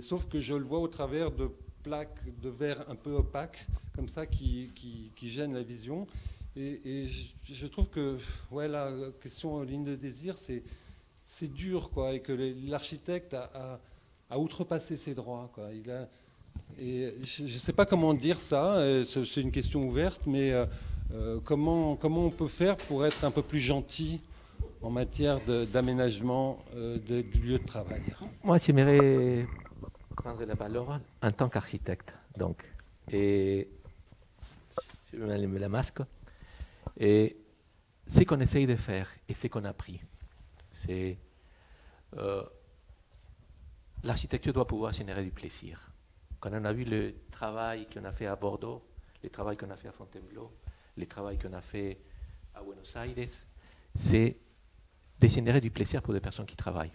Sauf que je le vois au travers de plaques de verre un peu opaques, comme ça, qui gênent la vision. Et je trouve que la question ligne de désir, c'est dur, quoi, et que l'architecte a outrepassé ses droits, quoi. Et je ne sais pas comment dire ça, c'est une question ouverte, mais comment on peut faire pour être un peu plus gentil en matière d'aménagement du lieu de travail? Moi, j'aimerais prendre la parole en tant qu'architecte. Et je vais mettre le masque. Et ce qu'on essaye de faire et ce qu'on a appris, c'est l'architecture doit pouvoir générer du plaisir. Quand on a vu le travail qu'on a fait à Bordeaux, le travail qu'on a fait à Fontainebleau, le travail qu'on a fait à Buenos Aires, c'est de générer du plaisir pour des personnes qui travaillent,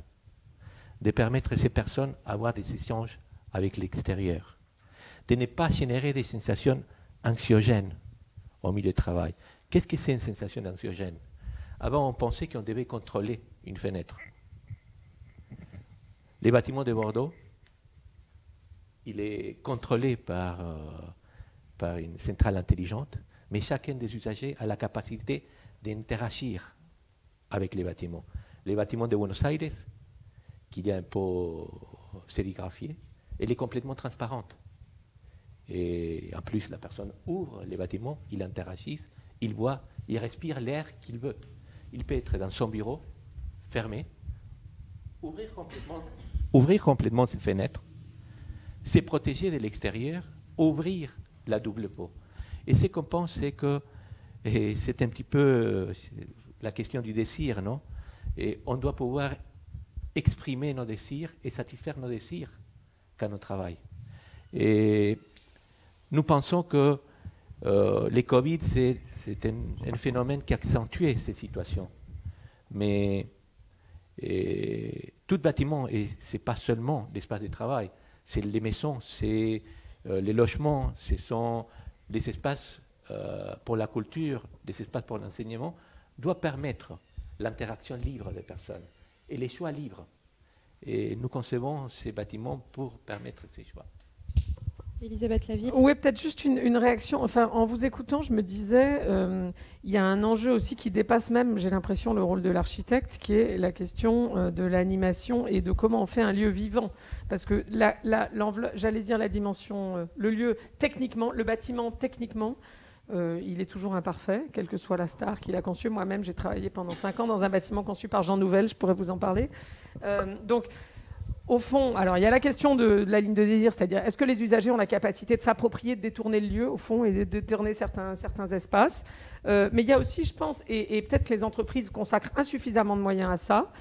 de permettre à ces personnes d'avoir des échanges avec l'extérieur, de ne pas générer des sensations anxiogènes au milieu du travail. Qu'est-ce que c'est une sensation anxiogène? Avant, on pensait qu'on devait contrôler une fenêtre. Les bâtiments de Bordeaux, il est contrôlé par une centrale intelligente, mais chacun des usagers a la capacité d'interagir avec les bâtiments. Les bâtiments de Buenos Aires, qui est un peu sérigraphié, elle est complètement transparente. Et en plus, la personne ouvre les bâtiments, il interagit, il voit, il respire l'air qu'il veut. Il peut être dans son bureau, fermé, ouvrir complètement ses fenêtres, se protéger de l'extérieur, ouvrir la double peau. Et ce qu'on pense, c'est que c'est un petit peu la question du désir, non? Et on doit pouvoir exprimer nos désirs et satisfaire nos désirs quand on travaille. Et nous pensons que les Covid, c'est un phénomène qui a accentué ces situations. Mais tout bâtiment, et ce n'est pas seulement l'espace de travail, c'est les maisons, c'est les logements, ce sont les espaces pour la culture, des espaces pour l'enseignement, doit permettre l'interaction libre des personnes et les choix libres. Et nous concevons ces bâtiments pour permettre ces choix. Elisabeth Laville. Oui, peut-être juste une réaction. Enfin, en vous écoutant, je me disais, il y a un enjeu aussi qui dépasse même, j'ai l'impression, le rôle de l'architecte, qui est la question de l'animation et de comment on fait un lieu vivant. Parce que j'allais dire la dimension, le lieu techniquement, le bâtiment techniquement, il est toujours imparfait, quelle que soit la star qu'il a conçue. Moi-même, j'ai travaillé pendant 5 ans dans un bâtiment conçu par Jean Nouvel, je pourrais vous en parler. Donc, au fond, alors il y a la question de la ligne de désir, c'est-à-dire est-ce que les usagers ont la capacité de s'approprier, de détourner le lieu, au fond, et de détourner certains espaces. Mais il y a aussi, je pense, et peut-être que les entreprises consacrent insuffisamment de moyens à ça.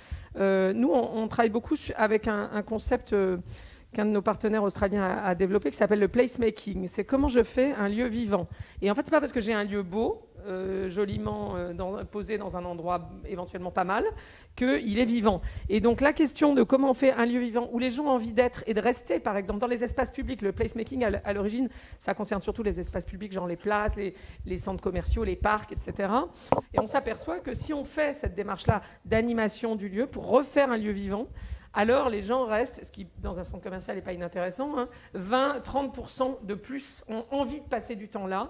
Nous, on travaille beaucoup avec un concept qu'un de nos partenaires australiens a développé, qui s'appelle le placemaking. C'est comment je fais un lieu vivant. Et en fait, c'est pas parce que j'ai un lieu beau, joliment posé dans un endroit éventuellement pas mal, qu'il est vivant. Et donc la question de comment on fait un lieu vivant où les gens ont envie d'être et de rester, par exemple, dans les espaces publics. Le placemaking, à l'origine, ça concerne surtout les espaces publics, genre les places, les centres commerciaux, les parcs, etc. Et on s'aperçoit que si on fait cette démarche-là d'animation du lieu pour refaire un lieu vivant, alors les gens restent, ce qui dans un centre commercial n'est pas inintéressant, 20-30% de plus ont envie de passer du temps là.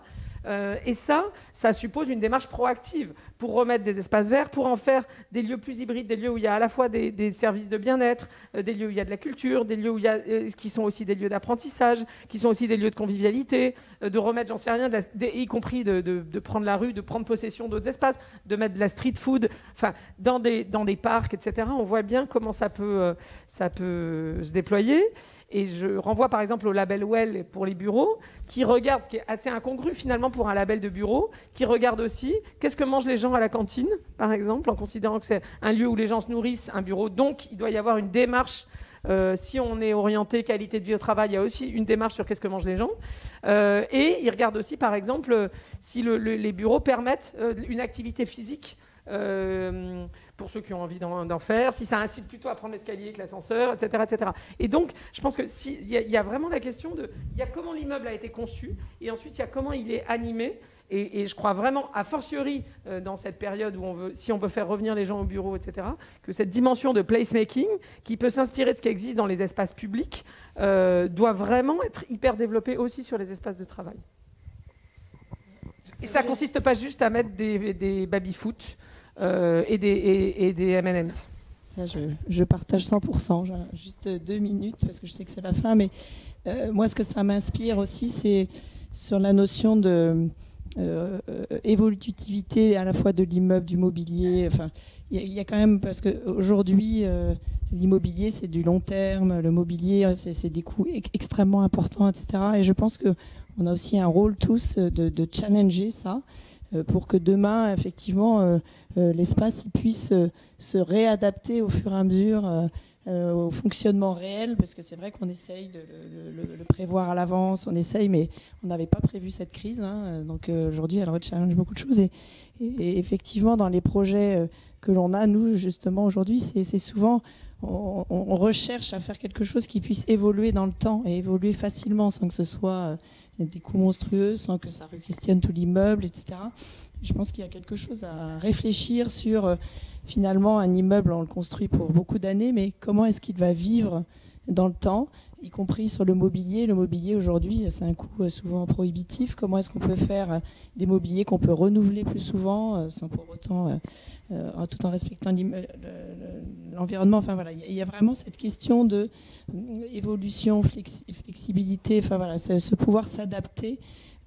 Et ça suppose une démarche proactive pour remettre des espaces verts, pour en faire des lieux plus hybrides, des lieux où il y a à la fois des services de bien-être, des lieux où il y a de la culture, des lieux où il y a, qui sont aussi des lieux d'apprentissage, qui sont aussi des lieux de convivialité, de remettre, j'en sais rien, y compris de prendre la rue, de prendre possession d'autres espaces, de mettre de la street food, enfin, dans des parcs, etc. On voit bien comment ça peut se déployer. Et je renvoie par exemple au label Well pour les bureaux, qui regarde, ce qui est assez incongru finalement pour un label de bureau, qui regarde aussi qu'est-ce que mangent les gens à la cantine, par exemple, en considérant que c'est un lieu où les gens se nourrissent, un bureau. Donc, il doit y avoir une démarche. Si on est orienté qualité de vie au travail, il y a aussi une démarche sur qu'est-ce que mangent les gens. Et il regarde aussi, par exemple, si les bureaux permettent une activité physique pour ceux qui ont envie d'en faire, si ça incite plutôt à prendre l'escalier que l'ascenseur, etc., etc. Et donc, je pense que il y a vraiment la question il y a comment l'immeuble a été conçu, et ensuite il y a comment il est animé. Et je crois vraiment, a fortiori, dans cette période où si on veut faire revenir les gens au bureau, etc., que cette dimension de placemaking, qui peut s'inspirer de ce qui existe dans les espaces publics, doit vraiment être hyper développée aussi sur les espaces de travail. Et ça ne consiste pas juste à mettre des baby-foot et des M&M's. Ça, je partage 100%. J'ai juste 2 minutes, parce que je sais que c'est la fin. Mais moi, ce que ça m'inspire aussi, c'est sur la notion de évolutivité à la fois de l'immeuble, du mobilier. Enfin, il y a quand même, parce qu'aujourd'hui, l'immobilier, c'est du long terme. Le mobilier, c'est des coûts extrêmement importants, etc. Et je pense qu'on a aussi un rôle tous de challenger ça, pour que demain, effectivement, l'espace puisse se réadapter au fur et à mesure au fonctionnement réel, parce que c'est vrai qu'on essaye de le prévoir à l'avance, on essaye, mais on n'avait pas prévu cette crise. Donc aujourd'hui, elle re-challenge beaucoup de choses. Et effectivement, dans les projets que l'on a, nous, justement, aujourd'hui, c'est souvent... On recherche à faire quelque chose qui puisse évoluer dans le temps et évoluer facilement sans que ce soit des coûts monstrueux, sans que ça questionne tout l'immeuble, etc. Je pense qu'il y a quelque chose à réfléchir sur, finalement, un immeuble, on le construit pour beaucoup d'années, mais comment est-ce qu'il va vivre dans le temps, y compris sur le mobilier. Le mobilier, aujourd'hui, c'est un coût souvent prohibitif. Comment est-ce qu'on peut faire des mobiliers qu'on peut renouveler plus souvent, sans pour autant, tout en respectant l'environnement. Enfin, voilà, il y a vraiment cette question de évolution, flexibilité, enfin, voilà, ce pouvoir s'adapter.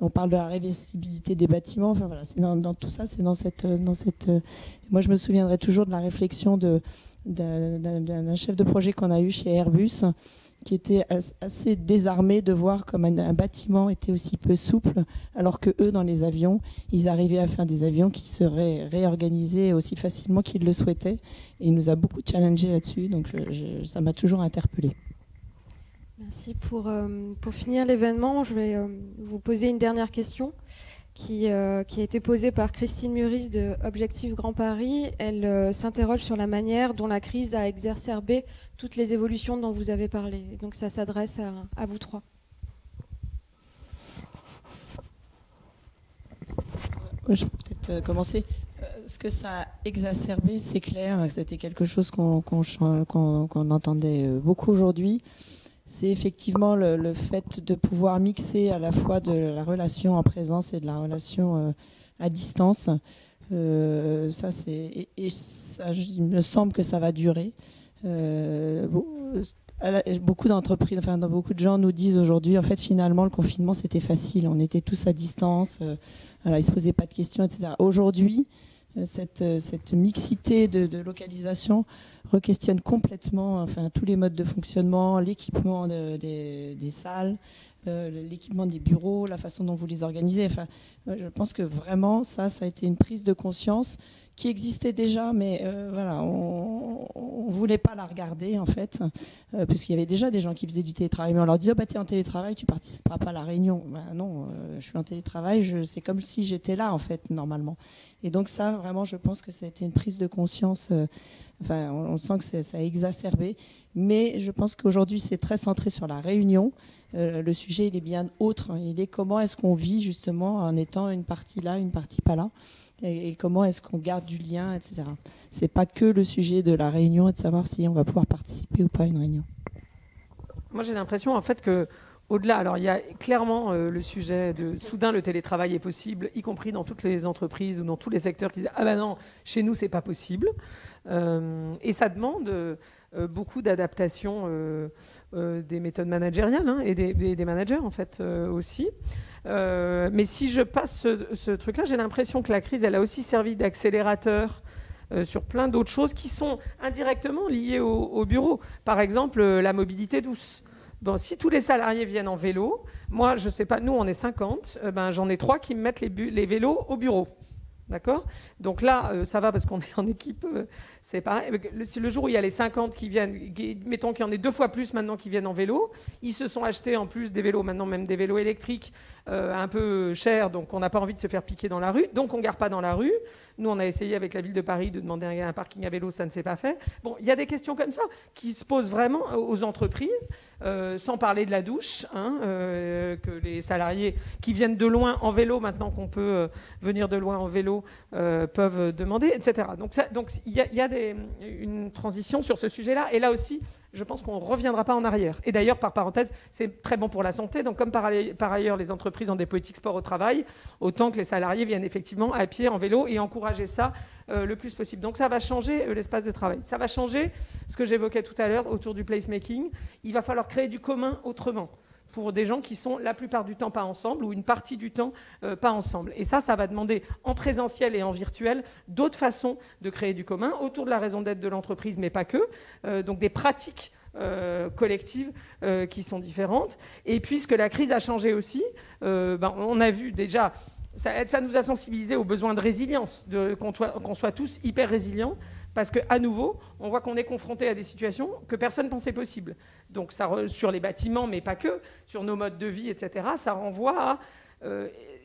On parle de la réversibilité des bâtiments. Enfin, voilà, c'est dans tout ça, c'est dans cette. Moi, je me souviendrai toujours de la réflexion d'un chef de projet qu'on a eu chez Airbus, qui était assez désarmé de voir comme un bâtiment était aussi peu souple, alors que eux, dans les avions, ils arrivaient à faire des avions qui seraient réorganisés aussi facilement qu'ils le souhaitaient. Et il nous a beaucoup challengé là-dessus, donc ça m'a toujours interpellée. Merci. Pour finir l'événement, je vais vous poser une dernière question qui a été posée par Christine Muris de Objectif Grand Paris. Elle s'interroge sur la manière dont la crise a exacerbé toutes les évolutions dont vous avez parlé. Et donc ça s'adresse à vous trois. Je peux peut-être commencer. Ce que ça a exacerbé, c'est clair, c'était quelque chose qu'on entendait beaucoup aujourd'hui. C'est effectivement le fait de pouvoir mixer à la fois de la relation en présence et de la relation à distance. Ça, il me semble que ça va durer. beaucoup d'entreprises, enfin beaucoup de gens nous disent aujourd'hui, en fait, finalement, le confinement, c'était facile. On était tous à distance, voilà, ils ne se posaient pas de questions, etc. Aujourd'hui, cette mixité de localisation re-questionne complètement tous les modes de fonctionnement, l'équipement des salles, l'équipement des bureaux, la façon dont vous les organisez. Enfin, je pense que vraiment, ça a été une prise de conscience qui existait déjà, mais voilà, on ne voulait pas la regarder, en fait, puisqu'il y avait déjà des gens qui faisaient du télétravail. Mais on leur disait, tu es en télétravail, tu ne participeras pas à la réunion. Ben non, je suis en télétravail, c'est comme si j'étais là, en fait, normalement. Et donc ça, vraiment, je pense que ça a été une prise de conscience. On sent que ça a exacerbé. Mais je pense qu'aujourd'hui, c'est très centré sur la réunion. Le sujet, il est bien autre. Il est comment est-ce qu'on vit, justement, en étant une partie là, une partie pas là. Et comment est-ce qu'on garde du lien, etc. C'est pas que le sujet de la réunion et de savoir si on va pouvoir participer ou pas à une réunion. Moi, j'ai l'impression, en fait, que au-delà, alors il y a clairement le sujet de soudain le télétravail est possible, y compris dans toutes les entreprises ou dans tous les secteurs qui disent ah ben non, chez nous c'est pas possible. Et ça demande beaucoup d'adaptation des méthodes managériales et des managers en fait aussi. Mais si je passe ce truc-là, j'ai l'impression que la crise, elle a aussi servi d'accélérateur sur plein d'autres choses qui sont indirectement liées au bureau. Par exemple, la mobilité douce. Bon, si tous les salariés viennent en vélo, moi, je ne sais pas, nous, on est 50, j'en ai 3 qui me mettent les vélos au bureau. D'accord ? Donc là, ça va parce qu'on est en équipe, c'est pareil. Le jour où il y a les 50 qui viennent, mettons qu'il y en ait 2 fois plus maintenant qui viennent en vélo, ils se sont achetés en plus des vélos, maintenant même des vélos électriques un peu chers, donc on n'a pas envie de se faire piquer dans la rue, donc on ne garde pas dans la rue. Nous, on a essayé avec la ville de Paris de demander un parking à vélo, ça ne s'est pas fait. Bon, il y a des questions comme ça qui se posent vraiment aux entreprises, sans parler de la douche, que les salariés qui viennent de loin en vélo, maintenant qu'on peut venir de loin en vélo, peuvent demander, etc. Donc il y a une transition sur ce sujet-là. Et là aussi, je pense qu'on ne reviendra pas en arrière. Et d'ailleurs, par parenthèse, c'est très bon pour la santé. Donc comme par ailleurs, les entreprises ont des politiques sport au travail, autant que les salariés viennent effectivement à pied, en vélo, et encourager ça le plus possible. Donc ça va changer l'espace de travail. Ça va changer ce que j'évoquais tout à l'heure autour du placemaking. Il va falloir créer du commun autrement, pour des gens qui sont la plupart du temps pas ensemble ou une partie du temps pas ensemble. Et ça va demander en présentiel et en virtuel d'autres façons de créer du commun autour de la raison d'être de l'entreprise, mais pas que. Donc des pratiques collectives qui sont différentes. Et puisque la crise a changé aussi, on a vu déjà, ça nous a sensibilisés aux besoins de résilience, qu'on soit tous hyper résilients. Parce qu'à nouveau, on voit qu'on est confronté à des situations que personne ne pensait possibles. Donc sur les bâtiments, mais pas que, sur nos modes de vie, etc., ça renvoie à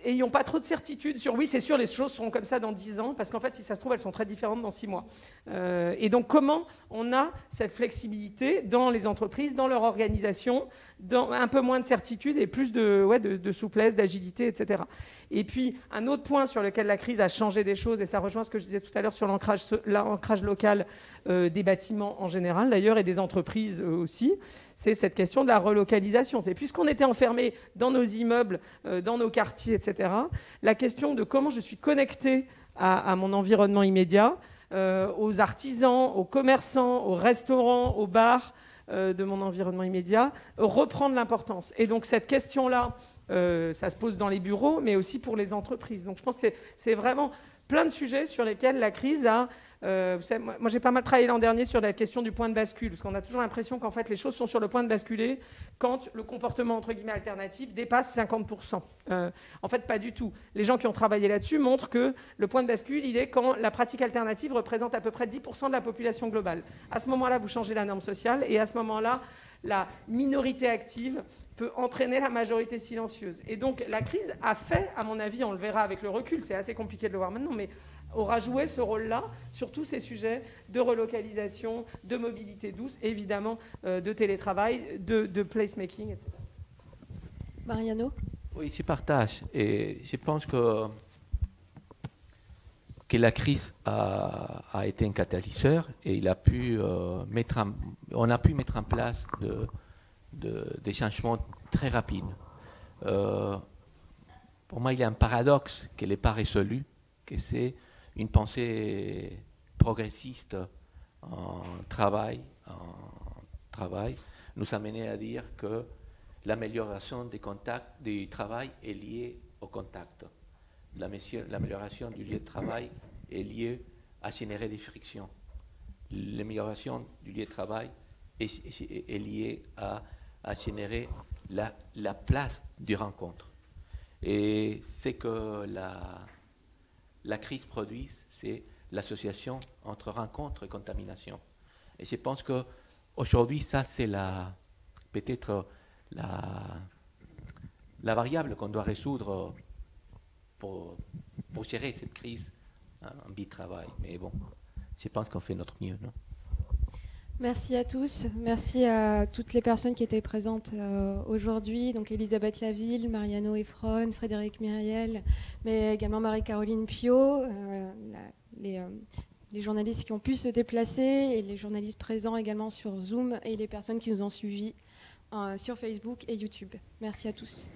ayons pas trop de certitude sur oui, c'est sûr, les choses seront comme ça dans 10 ans, parce qu'en fait, si ça se trouve, elles sont très différentes dans 6 mois. Et donc, comment on a cette flexibilité dans les entreprises, dans leur organisation, dans un peu moins de certitude et plus de souplesse, d'agilité, etc. Et puis, un autre point sur lequel la crise a changé des choses, et ça rejoint ce que je disais tout à l'heure sur l'ancrage local des bâtiments en général, d'ailleurs, et des entreprises aussi, c'est cette question de la relocalisation. C'est puisqu'on était enfermés dans nos immeubles, dans nos quartiers, etc., la question de comment je suis connecté à mon environnement immédiat, aux artisans, aux commerçants, aux restaurants, aux bars de mon environnement immédiat, reprend de l'importance. Et donc cette question-là, ça se pose dans les bureaux, mais aussi pour les entreprises. Donc je pense que c'est vraiment plein de sujets sur lesquels la crise a... vous savez, moi, j'ai pas mal travaillé l'an dernier sur la question du point de bascule, parce qu'on a toujours l'impression qu'en fait, les choses sont sur le point de basculer quand le comportement, entre guillemets, alternatif dépasse 50%. En fait, pas du tout. Les gens qui ont travaillé là-dessus montrent que le point de bascule, il est quand la pratique alternative représente à peu près 10% de la population globale. À ce moment-là, vous changez la norme sociale, et à ce moment-là, la minorité active peut entraîner la majorité silencieuse. Et donc, la crise a fait, à mon avis, on le verra avec le recul, c'est assez compliqué de le voir maintenant, mais aura joué ce rôle-là sur tous ces sujets de relocalisation, de mobilité douce, évidemment de télétravail, de placemaking, etc. Mariano ? Oui, je partage. Et je pense que la crise a été un catalyseur et on a pu mettre en place des changements très rapides. Pour moi, il y a un paradoxe qui n'est pas résolu, que c'est une pensée progressiste en travail, nous amener à dire que l'amélioration des contacts, du travail est liée au contact. L'amélioration du lieu de travail est liée à générer des frictions. L'amélioration du lieu de travail est liée à générer la place du rencontre. Et ce que la crise produit, c'est l'association entre rencontre et contamination. Et je pense qu'aujourd'hui, ça, c'est peut-être la variable qu'on doit résoudre pour gérer cette crise en vie-travail. Mais bon, je pense qu'on fait notre mieux, non? Merci à tous. Merci à toutes les personnes qui étaient présentes aujourd'hui. Donc Elisabeth Laville, Mariano Efron, Frédéric Myriel, mais également Marie-Caroline Piot, les journalistes qui ont pu se déplacer et les journalistes présents également sur Zoom et les personnes qui nous ont suivis sur Facebook et YouTube. Merci à tous.